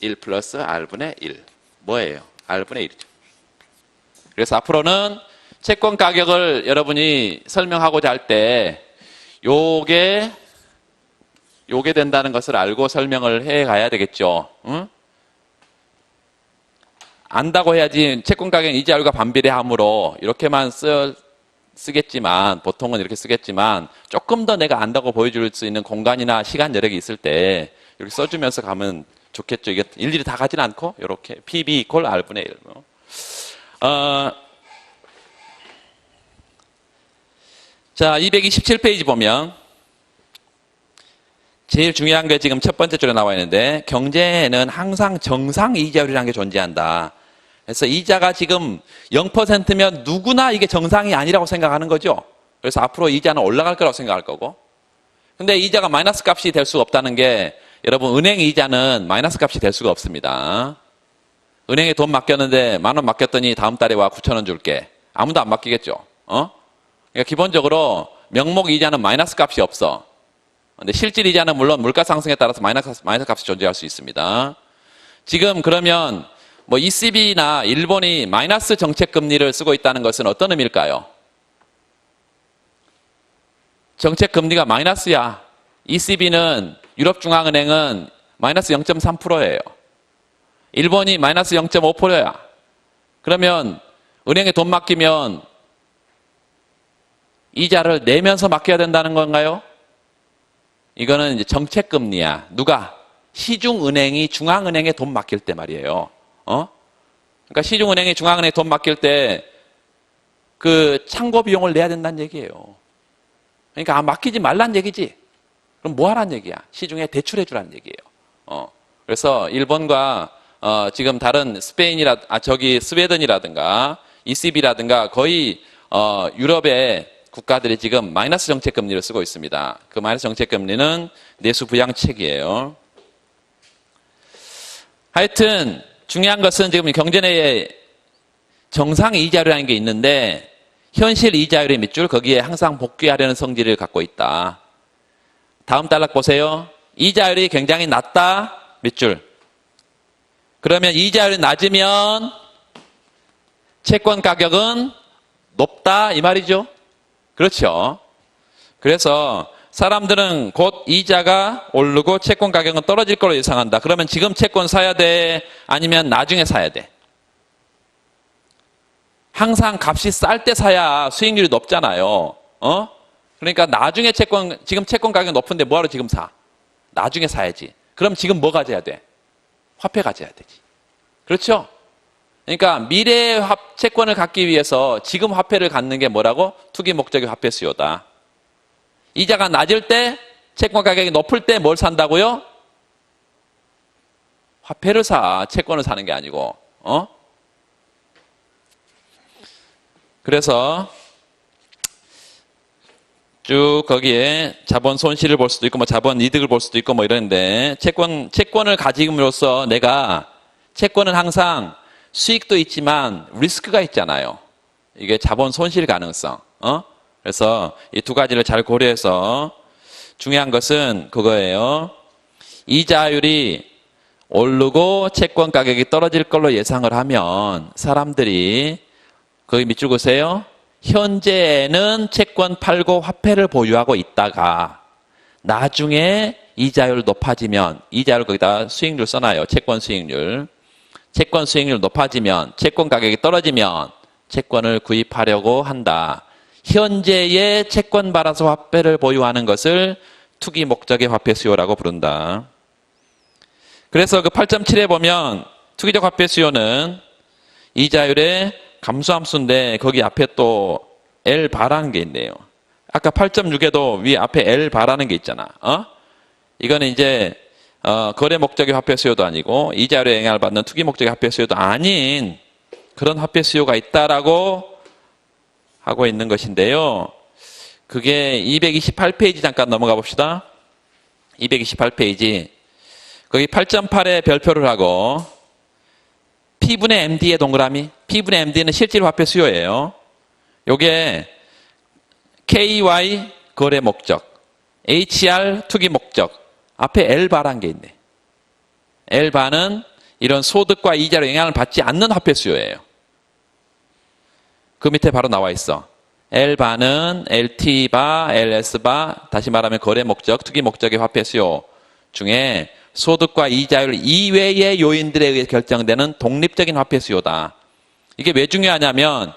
1 플러스 R분의 1. 뭐예요? R분의 1이죠. 그래서 앞으로는 채권 가격을 여러분이 설명하고자 할 때 요게 된다는 것을 알고 설명을 해 가야 되겠죠. 응? 안다고 해야지 채권 가격은 이자율과 반비례하므로 이렇게만 쓰겠지만 보통은 이렇게 쓰겠지만 조금 더 내가 안다고 보여줄 수 있는 공간이나 시간 여력이 있을 때 이렇게 써주면서 가면 좋겠죠. 이게 일일이 다 가진 않고 이렇게 PB 이퀄 R분의 1. 자, 227페이지 보면 제일 중요한 게 지금 첫 번째 줄에 나와 있는데 경제에는 항상 정상 이자율이라는 게 존재한다. 그래서 이자가 지금 0%면 누구나 이게 정상이 아니라고 생각하는 거죠. 그래서 앞으로 이자는 올라갈 거라고 생각할 거고. 근데 이자가 마이너스 값이 될 수가 없다는 게 여러분 은행 이자는 마이너스 값이 될 수가 없습니다. 은행에 돈 맡겼는데 10,000원 맡겼더니 다음 달에 와 9,000원 줄게. 아무도 안 맡기겠죠. 그러니까 기본적으로 명목 이자는 마이너스 값이 없어. 근데 실질 이자는 물론 물가 상승에 따라서 마이너스 값이 존재할 수 있습니다. 지금 그러면 뭐 ECB나 일본이 마이너스 정책 금리를 쓰고 있다는 것은 어떤 의미일까요? 정책 금리가 마이너스야. ECB는 유럽중앙은행은 마이너스 0.3%예요. 일본이 마이너스 0.5%야. 그러면 은행에 돈 맡기면 이자를 내면서 맡겨야 된다는 건가요? 이거는 이제 정책금리야. 누가? 시중은행이 중앙은행에 돈 맡길 때 말이에요. 그러니까 시중은행이 중앙은행에 돈 맡길 때 그 창고 비용을 내야 된다는 얘기예요. 그러니까 맡기지 말란 얘기지. 그럼 뭐 하란 얘기야? 시중에 대출해 주라는 얘기예요. 그래서 일본과 지금 다른 스웨덴이라든가 ECB라든가 거의 유럽의 국가들이 지금 마이너스 정책 금리를 쓰고 있습니다. 그 마이너스 정책 금리는 내수 부양책이에요. 하여튼 중요한 것은 지금 경제 내에 정상 이자율이라는 게 있는데 현실 이자율의 밑줄, 거기에 항상 복귀하려는 성질을 갖고 있다. 다음 단락 보세요. 이자율이 굉장히 낮다, 밑줄. 그러면 이자율이 낮으면 채권 가격은 높다, 이 말이죠. 그렇죠. 그래서 사람들은 곧 이자가 오르고 채권 가격은 떨어질 걸로 예상한다. 그러면 지금 채권 사야 돼? 아니면 나중에 사야 돼? 항상 값이 쌀 때 사야 수익률이 높잖아요. 그러니까 나중에 지금 채권 가격이 높은데 뭐하러 지금 사? 나중에 사야지. 그럼 지금 뭐 가져야 돼? 화폐 가져야 되지. 그렇죠? 그러니까 미래의 채권을 갖기 위해서 지금 화폐를 갖는 게 뭐라고? 투기 목적의 화폐 수요다. 이자가 낮을 때, 채권 가격이 높을 때 뭘 산다고요? 화폐를 사. 채권을 사는 게 아니고. 그래서 쭉 거기에 자본 손실을 볼 수도 있고 뭐 자본 이득을 볼 수도 있고 뭐 이러는데 채권을 가짐으로써 내가 채권은 항상 수익도 있지만 리스크가 있잖아요. 이게 자본 손실 가능성. 그래서 이 두 가지를 잘 고려해서 중요한 것은 그거예요. 이자율이 오르고 채권 가격이 떨어질 걸로 예상을 하면 사람들이 거기 밑줄 그으세요. 현재는 채권 팔고 화폐를 보유하고 있다가 나중에 이자율 높아지면 이자율 거기다 수익률 써놔요. 채권 수익률. 채권 수익률 높아지면 채권 가격이 떨어지면 채권을 구입하려고 한다. 현재의 채권 받아서 화폐를 보유하는 것을 투기 목적의 화폐 수요라고 부른다. 그래서 그 8.7에 보면 투기적 화폐 수요는 이자율의 감소함수인데 거기 앞에 또 L바라는 게 있네요. 아까 8.6에도 위 앞에 L바라는 게 있잖아. 이거는 이제 거래 목적의 화폐 수요도 아니고 이자율에 영향을 받는 투기 목적의 화폐 수요도 아닌 그런 화폐 수요가 있다라고 하고 있는 것인데요. 그게 228페이지 잠깐 넘어가 봅시다. 228페이지. 거기 8.8에 별표를 하고 P분의 MD의 동그라미. P분의 MD는 실질 화폐 수요예요. 요게 KY 거래 목적, HR 투기 목적. 앞에 L바라는 게 있네. L바는 이런 소득과 이자로 영향을 받지 않는 화폐 수요예요. 그 밑에 바로 나와 있어. L바는 LT바, LS바, 다시 말하면 거래 목적, 투기 목적의 화폐 수요 중에 소득과 이자율 이외의 요인들에 의해 결정되는 독립적인 화폐 수요다. 이게 왜 중요하냐면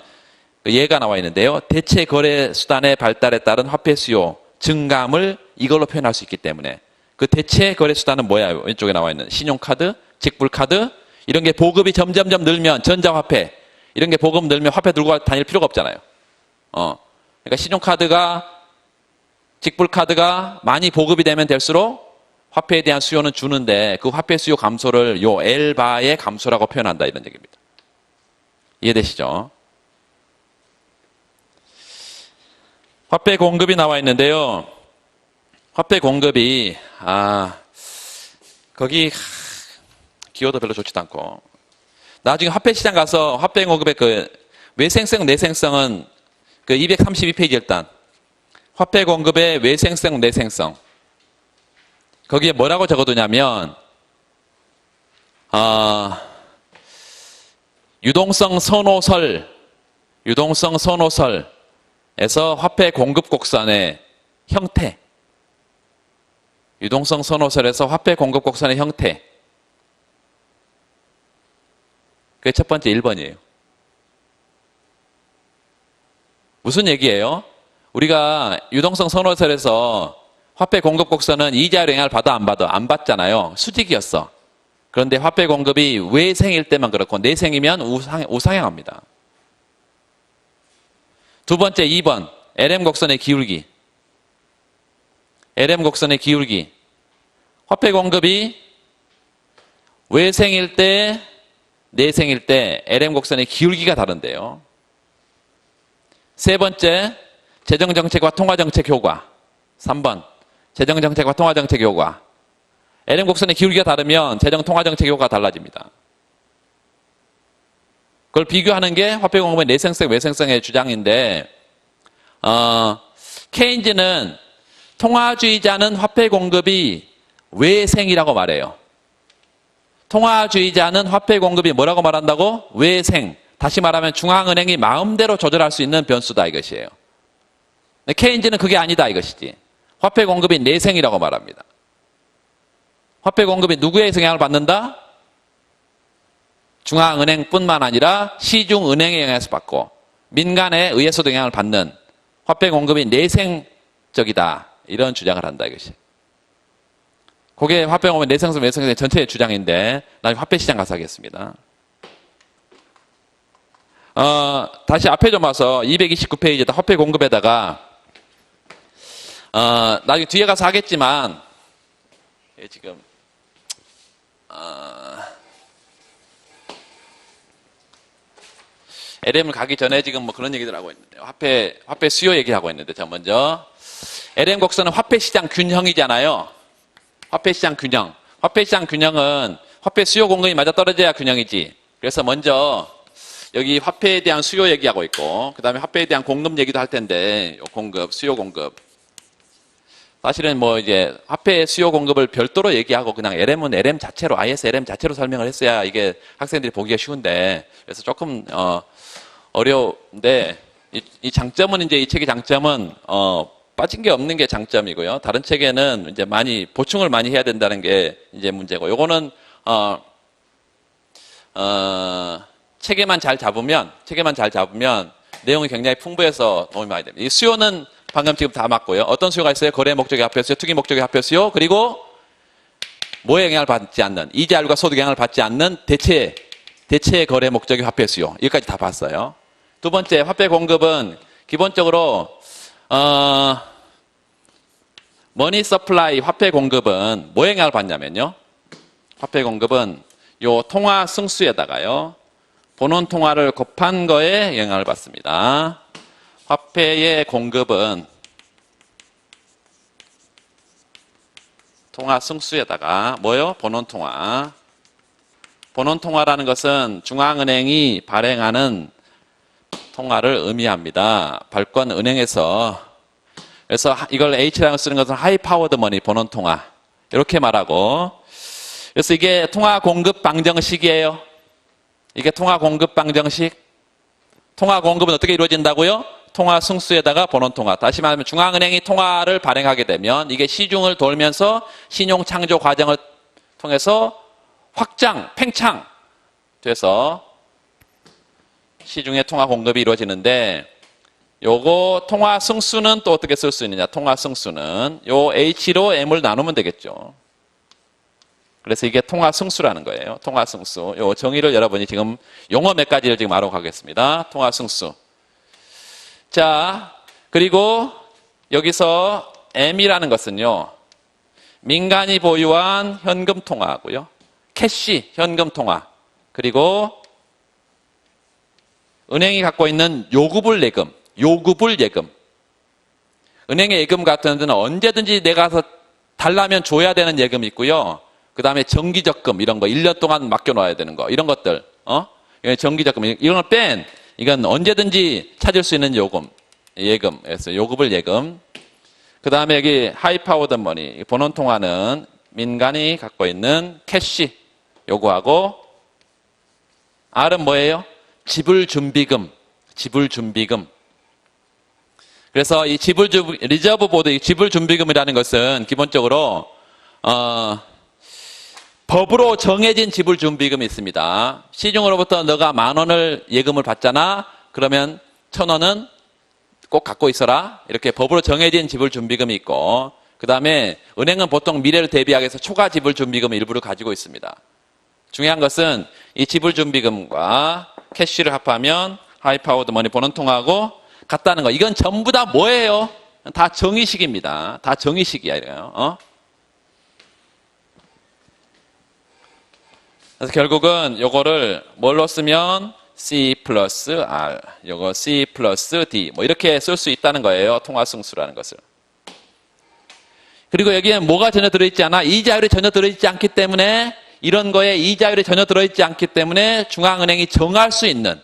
예가 나와 있는데요. 대체 거래 수단의 발달에 따른 화폐 수요 증감을 이걸로 표현할 수 있기 때문에 그 대체 거래 수단은 뭐야? 왼쪽에 나와 있는 신용카드, 직불카드 이런 게 보급이 점점점 늘면 전자화폐 이런 게 보급 늘면 화폐 들고 다닐 필요가 없잖아요. 그러니까 신용카드가 직불카드가 많이 보급이 되면 될수록 화폐에 대한 수요는 주는데 그 화폐 수요 감소를 요 L바의 감소라고 표현한다 이런 얘기입니다. 이해되시죠? 화폐 공급이 나와 있는데요. 화폐 공급이 거기 기호도 별로 좋지도 않고 나중에 화폐 시장 가서 화폐 공급의 그 외생성 내생성은 그 232페이지 일단 화폐 공급의 외생성 내생성 거기에 뭐라고 적어두냐면 유동성 선호설에서 화폐 공급 곡선의 형태 유동성 선호설에서 화폐 공급 곡선의 형태 그게 첫 번째 1번이에요. 무슨 얘기예요? 우리가 유동성 선호설에서 화폐 공급 곡선은 이자율 영향을 받아 안 받아? 안 받잖아요. 수직이었어. 그런데 화폐 공급이 외생일 때만 그렇고 내생이면 우상향합니다. 두 번째 2번 LM 곡선의 기울기. LM 곡선의 기울기. 화폐 공급이 외생일 때 내생일 때 LM 곡선의 기울기가 다른데요. 세 번째 재정정책과 통화정책 효과. 3번 재정정책과 통화정책 효과. LM 곡선의 기울기가 다르면 재정 통화정책 효과가 달라집니다. 그걸 비교하는 게 화폐 공급의 내생성, 외생성의 주장인데, 케인즈는 통화주의자는 화폐 공급이 외생이라고 말해요. 통화주의자는 화폐 공급이 뭐라고 말한다고? 외생. 다시 말하면 중앙은행이 마음대로 조절할 수 있는 변수다 이것이에요. 근데 케인즈는 그게 아니다 이것이지. 화폐 공급이 내생이라고 말합니다. 화폐 공급이 누구의 영향을 받는다? 중앙은행뿐만 아니라 시중은행의 영향에서 받고 민간에 의해서도 영향을 받는 화폐 공급이 내생적이다. 이런 주장을 한다 이것이. 그게 화폐 공급의 내생성, 외생성의 전체의 주장인데 나중에 화폐 시장 가서 하겠습니다. 다시 앞에 좀 와서 229페이지에다 화폐 공급에다가 나중에 뒤에 가서 하겠지만 지금 LM을 가기 전에 지금 뭐 그런 얘기들 하고 있는데요. 화폐 수요 얘기하고 있는데 자 먼저 LM 곡선은 화폐 시장 균형이잖아요. 화폐 시장 균형. 화폐 시장 균형은 화폐 수요 공급이 맞아 떨어져야 균형이지. 그래서 먼저 여기 화폐에 대한 수요 얘기하고 있고 그 다음에 화폐에 대한 공급 얘기도 할 텐데 공급, 수요 공급. 사실은 뭐 이제 화폐 수요 공급을 별도로 얘기하고 그냥 LM은 LM 자체로 ISLM 자체로 설명을 했어야 이게 학생들이 보기가 쉬운데 그래서 조금 어려운데 이 장점은 이제 이 책의 장점은 빠진 게 없는 게 장점이고요. 다른 책에는 이제 많이 보충을 많이 해야 된다는 게 이제 문제고 요거는 체계만 잘 잡으면 내용이 굉장히 풍부해서 도움이 많이 됩니다. 이 수요는 방금 지금 다 맞고요. 어떤 수요가 있어요? 거래 목적의 합표 수요, 투기 목적의 합표 수요, 그리고 뭐에 영향을 받지 않는 이자율과 소득 영향을 받지 않는 대체 거래 목적의 화폐 수요. 여기까지 다 봤어요. 두 번째 화폐 공급은 기본적으로 머니 서플라이 화폐 공급은 뭐에 영향을 받냐면요. 화폐 공급은 요 통화 승수에다가요. 본원 통화를 곱한 거에 영향을 받습니다. 화폐의 공급은 통화 승수에다가 뭐요? 본원 통화. 본원 통화라는 것은 중앙은행이 발행하는 통화를 의미합니다. 발권 은행에서 그래서 이걸 H라고 쓰는 것은 하이 파워드 머니 본원 통화 이렇게 말하고 그래서 이게 통화 공급 방정식이에요. 이게 통화 공급 방정식. 통화 공급은 어떻게 이루어진다고요? 통화 승수에다가 본원 통화. 다시 말하면 중앙은행이 통화를 발행하게 되면 이게 시중을 돌면서 신용 창조 과정을 통해서 확장, 팽창 돼서 시중에 통화 공급이 이루어지는데 요거 통화 승수는 또 어떻게 쓸 수 있느냐? 통화 승수는 요 H로 M을 나누면 되겠죠. 그래서 이게 통화 승수라는 거예요. 통화 승수. 요 정의를 여러분이 지금 용어 몇 가지를 지금 알아가겠습니다. 통화 승수. 자, 그리고 여기서 M이라는 것은요. 민간이 보유한 현금 통화하고요. 캐시, 현금 통화. 그리고 은행이 갖고 있는 요구불 예금. 은행의 예금 같은 데는 언제든지 내가 가서 달라면 줘야 되는 예금이 있고요. 그 다음에 정기적금 이런 거 1년 동안 맡겨놔야 되는 거 이런 것들 정기적금 이런 걸 뺀 이건 언제든지 찾을 수 있는 예금 그래서 요구불 예금 그 다음에 여기 하이파워드 머니 본원 통화는 민간이 갖고 있는 캐시 요구하고 R은 뭐예요? 지불준비금 그래서 이 리저브 보드 지불준비금이라는 것은 기본적으로 법으로 정해진 지불준비금이 있습니다. 시중으로부터 너가 10,000원을 예금을 받잖아. 그러면 1,000원은 꼭 갖고 있어라. 이렇게 법으로 정해진 지불준비금이 있고 그 다음에 은행은 보통 미래를 대비하기 위해서 초과 지불준비금을 일부를 가지고 있습니다. 중요한 것은 이 지불준비금과 캐시를 합하면 하이파워드 머니 본원 통화하고 같다는 거. 이건 전부 다 뭐예요? 다 정의식입니다. 다 정의식이야. 이래요. 그래서 결국은 요거를 뭘로 쓰면 C 플러스 R, 요거 C 플러스 D 뭐 이렇게 쓸 수 있다는 거예요. 통화승수라는 것을. 그리고 여기에 뭐가 전혀 들어있지 않아? 이자율이 전혀 들어있지 않기 때문에 이런 거에 이자율이 전혀 들어있지 않기 때문에 중앙은행이 정할 수 있는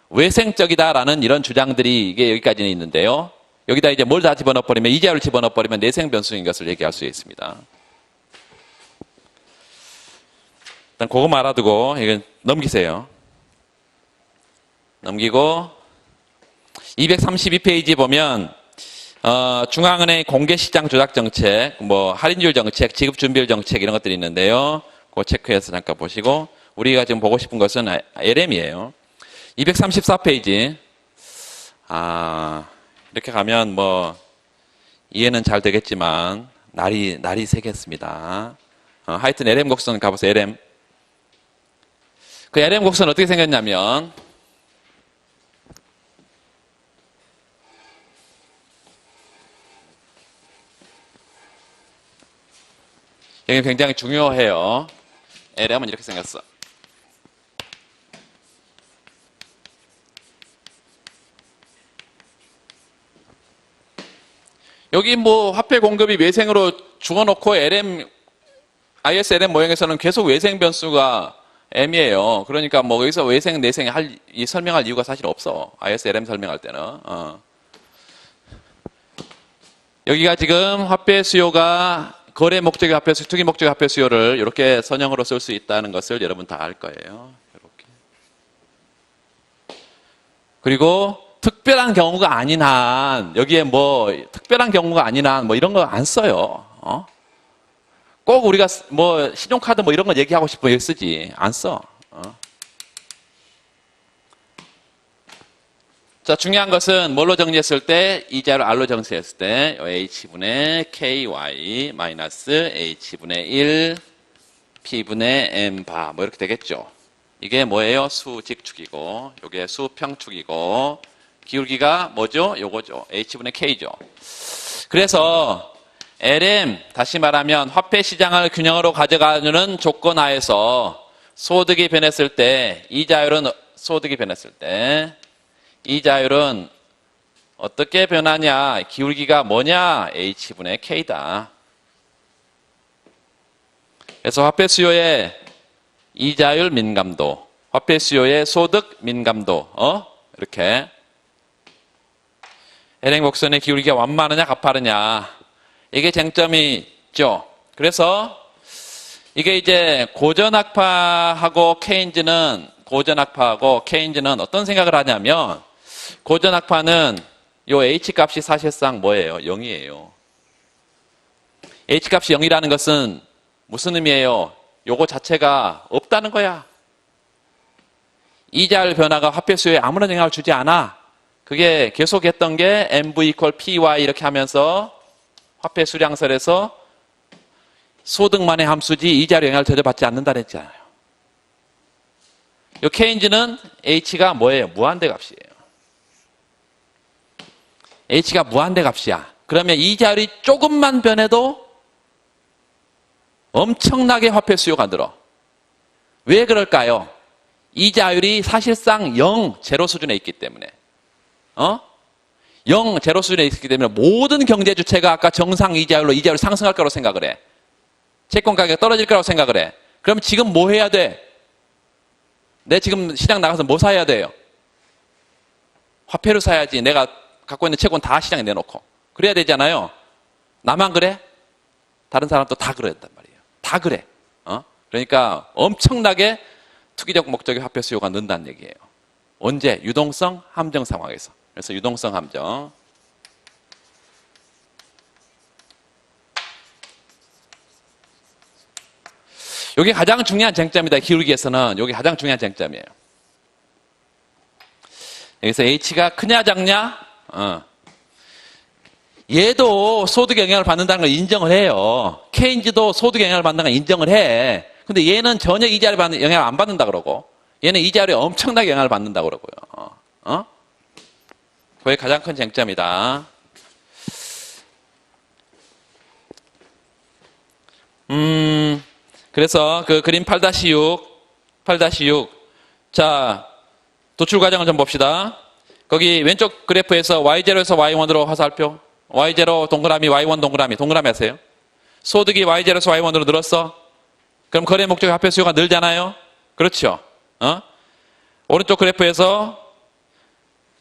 외생적이다라는 이런 주장들이 이게 여기까지는 있는데요. 여기다 이제 뭘 다 집어넣어버리면, 이자율을 집어넣어버리면 내생 변수인 것을 얘기할 수 있습니다. 일단 그거만 알아두고 이건 넘기세요. 넘기고 232페이지 보면 중앙은행의 공개시장 조작 정책, 뭐 할인율 정책, 지급준비율 정책 이런 것들이 있는데요. 그거 체크해서 잠깐 보시고, 우리가 지금 보고 싶은 것은 LM이에요. 234페이지. 이렇게 가면 뭐 이해는 잘 되겠지만 날이 새겠습니다. 하여튼 LM 곡선 가보세요. LM. 그 LM 곡선 어떻게 생겼냐면, 여기 굉장히 중요해요. LM은 이렇게 생겼어. 여기 뭐 화폐 공급이 외생으로 주어놓고 ISLM 모형에서는 계속 외생 변수가 M이에요. 그러니까 뭐 여기서 외생, 내생 설명할 이유가 사실 없어. ISLM 설명할 때는. 여기가 지금 화폐 수요가 거래 목적의 화폐 수요, 투기 목적의 화폐 수요를 이렇게 선형으로 쓸 수 있다는 것을 여러분 다 알 거예요. 이렇게. 그리고 특별한 경우가 아닌 한, 여기에 뭐 특별한 경우가 아닌 한 뭐 이런 거 안 써요. 꼭 우리가 뭐 신용카드 뭐 이런 거 얘기하고 싶으면 쓰지. 안 써. 자, 중요한 것은 뭘로 정리했을 때, 이자를 R로 정리했을 때 H분의 KY 마이너스 H분의 1 P분의 M 바 뭐 이렇게 되겠죠. 이게 뭐예요? 수직축이고, 요게 수평축이고, 기울기가 뭐죠? 요거죠. H분의 K죠. 그래서 LM, 다시 말하면 화폐 시장을 균형으로 가져가는 조건 하에서 소득이 변했을 때, 소득이 변했을 때 이자율은 어떻게 변하냐? 기울기가 뭐냐? H분의 K다. 그래서 화폐 수요의 이자율 민감도, 화폐 수요의 소득 민감도, 이렇게. LM 곡선의 기울기가 완만하냐, 가파르냐. 이게 쟁점이 있죠. 그래서 이게 이제 고전학파하고 케인즈는 어떤 생각을 하냐면, 고전학파는 요 H값이 사실상 뭐예요? 0이에요. H값이 0이라는 것은 무슨 의미예요? 요거 자체가 없다는 거야. 이자율 변화가 화폐 수요에 아무런 영향을 주지 않아. 그게 계속했던 게 MV equal PY 이렇게 하면서 화폐 수량설에서 소득만의 함수지 이자율 영향을 전혀 받지 않는다 했잖아요. 요 케인즈는 H가 뭐예요? 무한대 값이에요. H가 무한대 값이야. 그러면 이자율이 조금만 변해도 엄청나게 화폐 수요가 늘어. 왜 그럴까요? 이자율이 사실상 0, 제로 수준에 있기 때문에. 0, 제로 수준에 있기 때문에 모든 경제 주체가 아까 정상 이자율로 이자율 상승할 거라고 생각을 해. 채권 가격이 떨어질 거라고 생각을 해. 그럼 지금 뭐 해야 돼? 내 지금 시장 나가서 뭐 사야 돼요? 화폐를 사야지. 내가 갖고 있는 채권 다 시장에 내놓고. 그래야 되잖아요. 나만 그래? 다른 사람도 다 그래야 된단 말이에요. 다 그래. 그러니까 엄청나게 투기적 목적의 화폐 수요가 는다는 얘기예요. 언제? 유동성 함정 상황에서. 그래서 유동성 함정. 이게 가장 중요한 쟁점이다. 기울기에서는 이게 가장 중요한 쟁점이에요. 여기서 H가 크냐 작냐? 얘도 소득 영향을 받는다는 걸 인정을 해요. 케인즈도 소득 영향을 받는다는 걸 인정을 해. 근데 얘는 전혀 이자를 영향을 안 받는다 그러고, 얘는 이자율에 엄청나게 영향을 받는다 그러고요. 그게 가장 큰 쟁점이다. 그래서 그 그림 8-6. 자, 도출 과정을 좀 봅시다. 거기 왼쪽 그래프에서 Y0에서 Y1으로 화살표. Y0 동그라미, Y1 동그라미 하세요. 소득이 Y0에서 Y1으로 늘었어. 그럼 거래 목적의 화폐 수요가 늘잖아요. 그렇죠. 오른쪽 그래프에서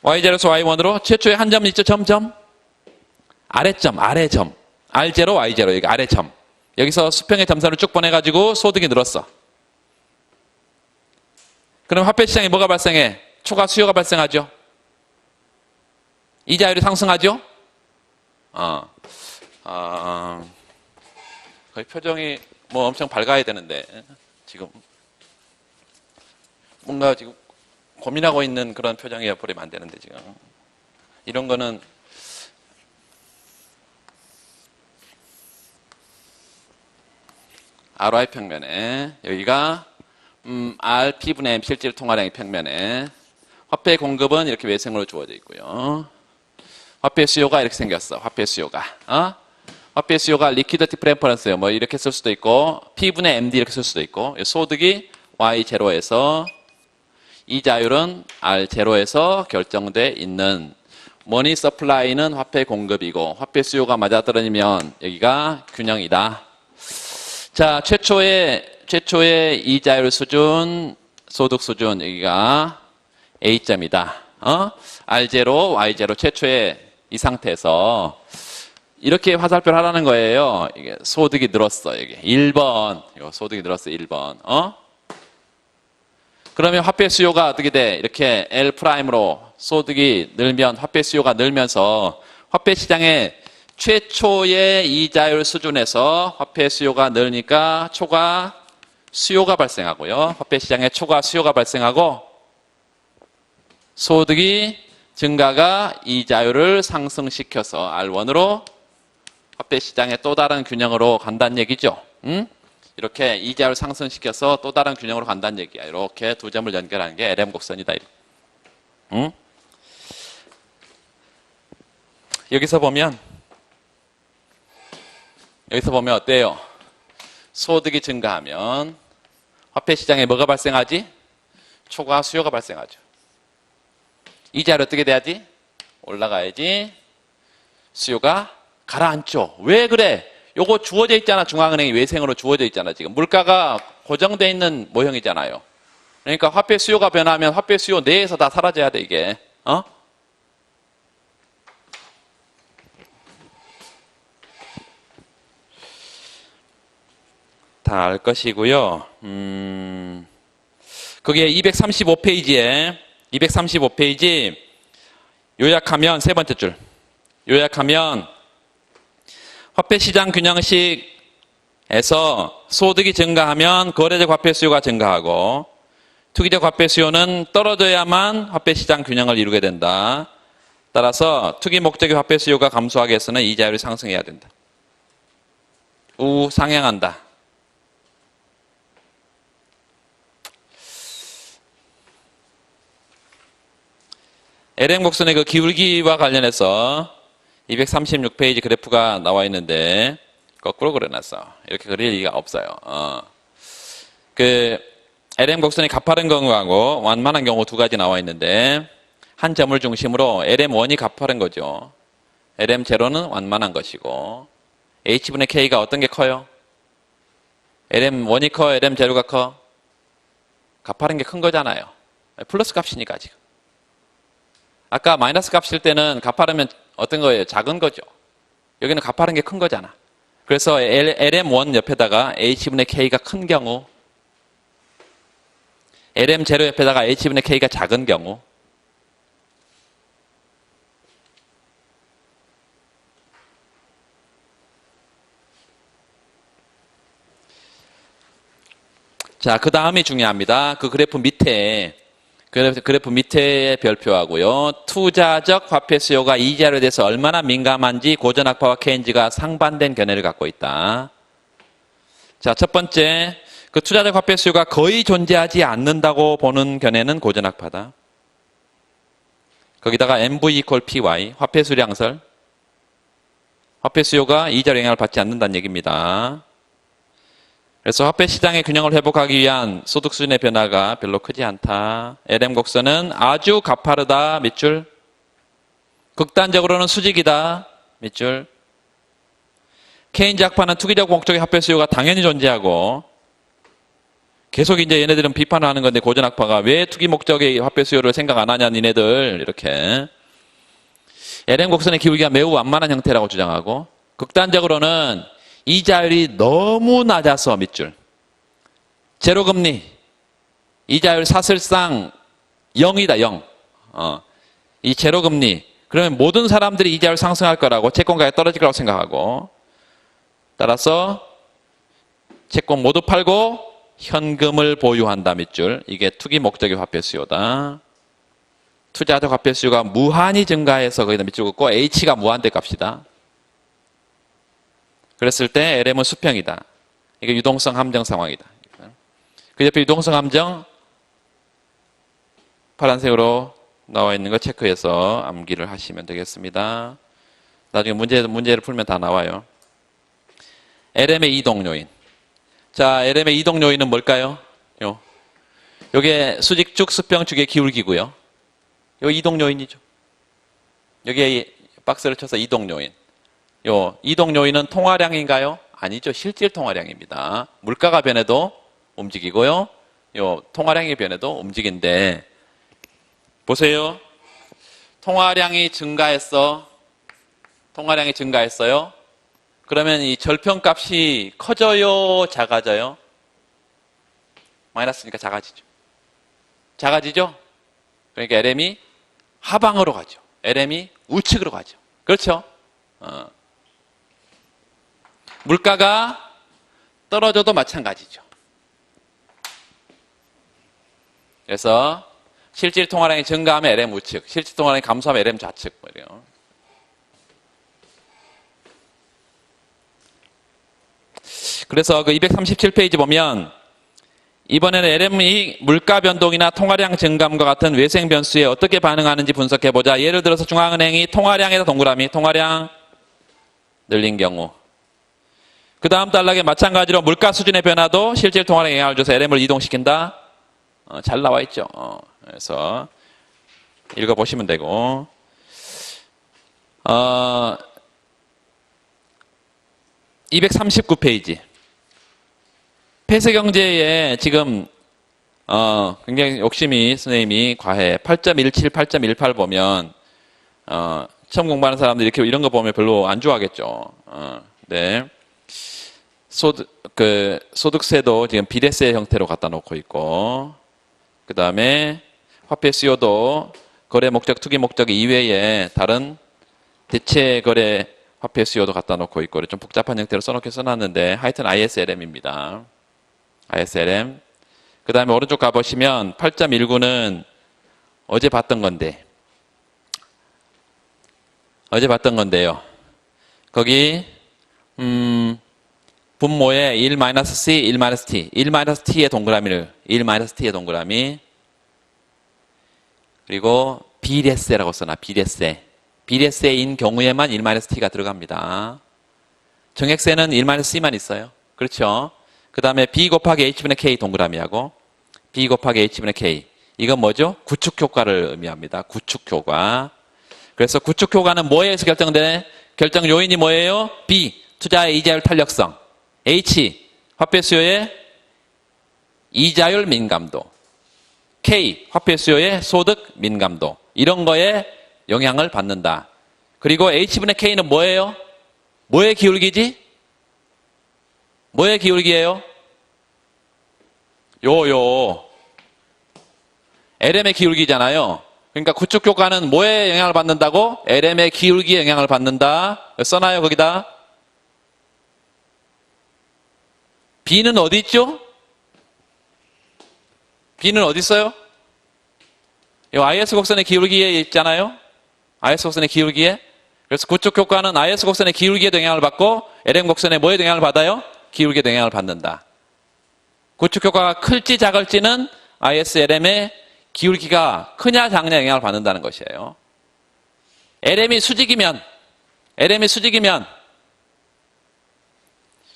Y0에서 Y1으로 최초의 한 점 있죠. 점점. 아래점, 아래점. R0, Y0 여기 아래점. 여기서 수평의 점선을 쭉 보내가지고 소득이 늘었어. 그럼 화폐 시장에 뭐가 발생해? 초과 수요가 발생하죠. 이자율이 상승하죠. 거의 표정이 뭐 엄청 밝아야 되는데 지금 뭔가 지금 고민하고 있는 그런 표정이 버리면 안 되는데 지금 이런 거는 ROI 평면에 여기가 R P분의 M 실질 통화량의 평면에 화폐 공급은 이렇게 외생으로 주어져 있고요. 화폐 수요가 이렇게 생겼어. 화폐 수요가. 화폐 수요가 리퀴디티 프레퍼런스예요. 뭐 이렇게 쓸 수도 있고 P분의 MD 이렇게 쓸 수도 있고 소득이 Y0에서 이자율은 R0에서 결정돼 있는 머니 서플라이는 화폐 공급이고 화폐 수요가 맞아떨어지면 여기가 균형이다. 자, 최초의 이자율 수준, 소득 수준 여기가 A점이다. R0, Y0 최초의 이 상태에서 이렇게 화살표를 하라는 거예요. 이게 소득이 늘었어. 여기 1번. 이거 소득이 늘었어. 1번. 그러면 화폐 수요가 어떻게 돼? 이렇게 L''으로 소득이 늘면 화폐 수요가 늘면서 화폐 시장의 최초의 이자율 수준에서 화폐 수요가 늘니까 초과 수요가 발생하고요. 화폐 시장에 초과 수요가 발생하고 소득이 증가가 이자율을 상승시켜서 R1으로 화폐 시장의 또 다른 균형으로 간다는 얘기죠. 이렇게 이자율을 상승시켜서 또 다른 균형으로 간다는 얘기야. 이렇게 두 점을 연결하는 게 LM 곡선이다. 여기서 보면 어때요? 소득이 증가하면 화폐 시장에 뭐가 발생하지? 초과 수요가 발생하죠. 이자율 어떻게 돼야지? 올라가야지. 수요가 가라앉죠. 왜 그래? 요거 주어져 있잖아. 중앙은행이 외생으로 주어져 있잖아. 지금 물가가 고정되어 있는 모형이잖아요. 그러니까 화폐 수요가 변하면 화폐 수요 내에서 다 사라져야 돼 이게. 다 알 것이고요. 거기에 235페이지 요약하면 세 번째 줄. 요약하면 화폐 시장 균형식에서 소득이 증가하면 거래적 화폐 수요가 증가하고 투기적 화폐 수요는 떨어져야만 화폐 시장 균형을 이루게 된다. 따라서 투기 목적의 화폐 수요가 감소하기 위해서는 이자율이 상승해야 된다. 우상향한다. LM 곡선의 그 기울기와 관련해서 236페이지 그래프가 나와 있는데 거꾸로 그려놨어. 이렇게 그릴 리가 없어요. 그 LM 곡선이 가파른 경우하고 완만한 경우 두 가지 나와 있는데 한 점을 중심으로 LM1이 가파른 거죠. LM0는 완만한 것이고 H분의 K가 어떤 게 커요? LM1이 커? LM0가 커? 가파른 게 큰 거잖아요. 플러스 값이니까 지금. 아까 마이너스 값일 때는 가파르면 어떤 거예요? 작은 거죠. 여기는 가파른 게 큰 거잖아. 그래서 LM1 옆에다가 H분의 K가 큰 경우, LM0 옆에다가 H분의 K가 작은 경우, 자, 그 다음이 중요합니다. 그 그래프 밑에 별표하고요. 투자적 화폐 수요가 이자율에 대해서 얼마나 민감한지 고전학파와 케인즈가 상반된 견해를 갖고 있다. 자, 첫 번째, 그 투자적 화폐 수요가 거의 존재하지 않는다고 보는 견해는 고전학파다. 거기다가 MV equal PY, 화폐 수량설. 화폐 수요가 이자율 영향을 받지 않는다는 얘기입니다. 그래서 화폐 시장의 균형을 회복하기 위한 소득 수준의 변화가 별로 크지 않다. LM 곡선은 아주 가파르다. 밑줄. 극단적으로는 수직이다. 밑줄. 케인즈 학파는 투기적 목적의 화폐 수요가 당연히 존재하고 계속 이제 얘네들은 비판을 하는 건데, 고전학파가 왜 투기 목적의 화폐 수요를 생각 안 하냐, 니네들. 이렇게. LM 곡선의 기울기가 매우 완만한 형태라고 주장하고, 극단적으로는 이자율이 너무 낮아서 밑줄. 제로금리. 이자율 사실상 0이다, 0. 이 제로금리. 그러면 모든 사람들이 이자율 상승할 거라고, 채권가가 떨어질 거라고 생각하고, 따라서 채권 모두 팔고 현금을 보유한다, 밑줄. 이게 투기 목적의 화폐 수요다. 투자적 화폐 수요가 무한히 증가해서 거기다 밑줄 긋고 H가 무한대 값이다. 그랬을 때 LM은 수평이다. 이게 유동성 함정 상황이다. 그 옆에 유동성 함정 파란색으로 나와 있는 거 체크해서 암기를 하시면 되겠습니다. 나중에 문제를 풀면 다 나와요. LM의 이동 요인. 자, LM의 이동 요인은 뭘까요? 요게 수직축, 수평축의 기울기고요. 요 이동 요인이죠. 여기에 박스를 쳐서 이동 요인. 요 이동 요인은 통화량인가요? 아니죠. 실질 통화량입니다. 물가가 변해도 움직이고요. 요 통화량이 변해도 움직인데, 보세요. 통화량이 증가했어요. 그러면 이 절편값이 커져요, 작아져요? 마이너스니까 작아지죠. 작아지죠? 그러니까 LM이 하방으로 가죠. LM이 우측으로 가죠. 그렇죠? 물가가 떨어져도 마찬가지죠. 그래서 실질 통화량이 증가하면 LM 우측, 실질 통화량이 감소하면 LM 좌측. 이래요. 그래서 그 237페이지 보면 이번에는 LM이 물가 변동이나 통화량 증감과 같은 외생 변수에 어떻게 반응하는지 분석해보자. 예를 들어서 중앙은행이 통화량에다 동그라미, 통화량 늘린 경우. 그 다음 단락에 마찬가지로 물가 수준의 변화도 실질 통화량에 영향을 줘서 LM을 이동시킨다. 잘 나와 있죠. 그래서 읽어보시면 되고. 239페이지. 폐쇄경제에 지금 굉장히 욕심이 선생님이 과해. 8.17, 8.18 보면 처음 공부하는 사람들이 이렇게 이런 거 보면 별로 안 좋아하겠죠. 네. 소득세도 지금 비례세 형태로 갖다 놓고 있고, 그 다음에 화폐 수요도 거래 목적, 투기 목적 이외에 다른 대체 거래 화폐 수요도 갖다 놓고 있고, 좀 복잡한 형태로 써놨는데 하여튼 ISLM입니다. ISLM. 그 다음에 오른쪽 가보시면 8.19는 어제 봤던 건데요. 거기 분모에 1-C, 1-T, 1-T의 동그라미, 그리고 비례세라고 써놔. 비례세인 경우에만 1-T가 들어갑니다. 정액세는 1-C만 있어요. 그렇죠? 그 다음에 B 곱하기 H분의 K 동그라미하고 B 곱하기 H분의 K. 이건 뭐죠? 구축효과를 의미합니다. 구축효과. 그래서 구축효과는 뭐에 의해서 결정되네? 결정 요인이 뭐예요? B, 투자의 이자율 탄력성. H, 화폐 수요의 이자율 민감도. K, 화폐 수요의 소득 민감도. 이런 거에 영향을 받는다. 그리고 H분의 K는 뭐예요? 뭐의 기울기지? 뭐의 기울기예요? LM의 기울기잖아요. 그러니까 구축효과는 뭐에 영향을 받는다고? LM의 기울기에 영향을 받는다. 써놔요, 거기다. B는 어디 있죠? B는 어디 있어요? 이 IS 곡선의 기울기에 있잖아요. IS 곡선의 기울기에. 그래서 구축효과는 IS 곡선의 기울기에 영향을 받고 LM 곡선의 뭐에 영향을 받아요? 기울기에 영향을 받는다. 구축효과가 클지 작을지는 ISLM의 기울기가 크냐 작냐 영향을 받는다는 것이에요. LM이 수직이면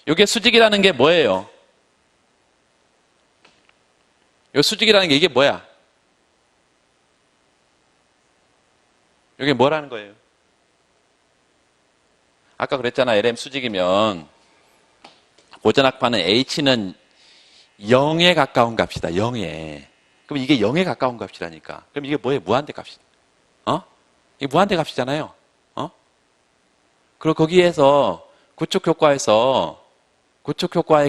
이게 수직이라는 게 뭐예요? 이 수직이라는 게 이게 뭐야? 이게 뭐라는 거예요? 아까 그랬잖아. LM 수직이면 고전학파는 H는 0에 가까운 값이다. 0에. 그럼 이게 0에 가까운 값이라니까. 그럼 이게 뭐예요? 무한대 값이다. 이게 무한대 값이잖아요. 그리고 거기에서 구축 효과의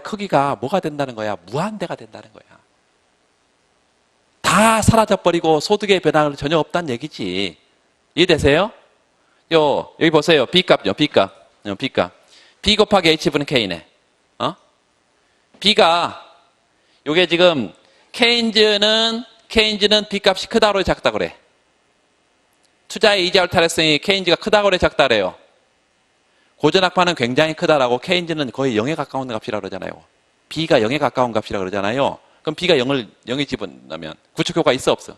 크기가 뭐가 된다는 거야? 무한대가 된다는 거야. 다 사라져버리고 소득의 변화가 전혀 없다는 얘기지. 이해되세요? 여기 보세요. B값요. B값. B 곱하기 H분의 K네. B가, 요게 지금, 케인즈는 B값이 크다고 그래, 작다고 그래? 투자의 이자 활탈했으니 케인즈가 크다고 그래, 작다 그래요? 고전학파는 굉장히 크다라고 케인즈는 거의 0에 가까운 값이라고 그러잖아요. B가 0에 가까운 값이라고 그러잖아요. 그럼 B가 0에 집어넣으면 구축효과 있어, 없어?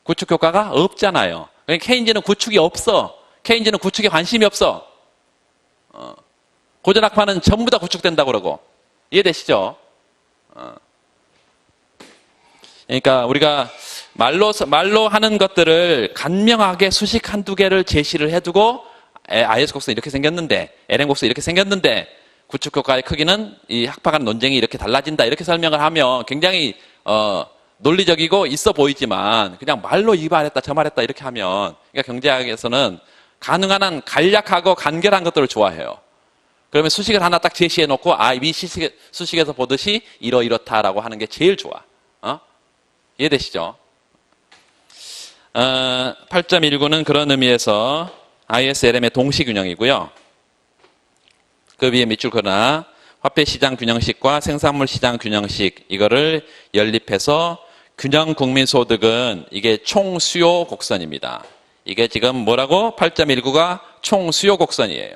구축효과가 없잖아요. 그러니까 케인즈는 구축이 없어. 케인즈는 구축에 관심이 없어. 고전학파는 전부 다 구축된다고 그러고. 이해되시죠? 그러니까 우리가 말로 하는 것들을 간명하게 수식 한두 개를 제시를 해두고 IS 곡선 이렇게 생겼는데 LM 곡선 이렇게 생겼는데 구축효과의 크기는 이 학파 간 논쟁이 이렇게 달라진다 이렇게 설명을 하면 굉장히 논리적이고 있어 보이지만 그냥 말로 이 말했다 저 말했다 이렇게 하면 그러니까 경제학에서는 가능한 한 간략하고 간결한 것들을 좋아해요. 그러면 수식을 하나 딱 제시해 놓고 이 수식에서 보듯이 이렇다라고 하는 게 제일 좋아. 이해되시죠? 8.19는 그런 의미에서 ISLM의 동시균형이고요. 그 위에 밑줄 그러나 화폐시장 균형식과 생산물시장 균형식 이거를 연립해서 균형 국민소득은 이게 총수요 곡선입니다. 이게 지금 뭐라고? 8.19가 총수요 곡선이에요.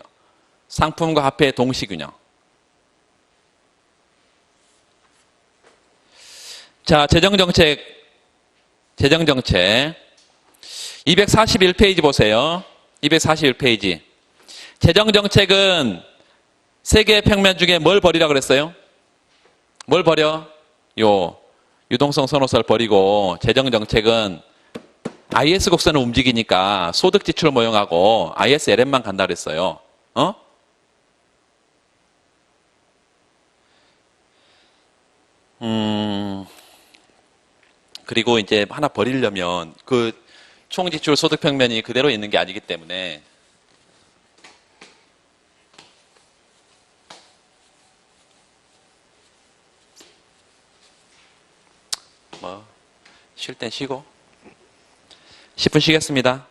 상품과 화폐의 동시균형. 자, 재정정책 241페이지 보세요. 241페이지. 재정정책은 세 개의 평면 중에 뭘 버리라 그랬어요? 뭘 버려? 유동성 선호서를 버리고 재정정책은 IS 곡선을 움직이니까 소득 지출을 모형하고 ISLM만 간다 그랬어요. 그리고 이제 하나 버리려면 그 총지출 소득 평면이 그대로 있는 게 아니기 때문에 쉴 땐 쉬고 10분 쉬겠습니다.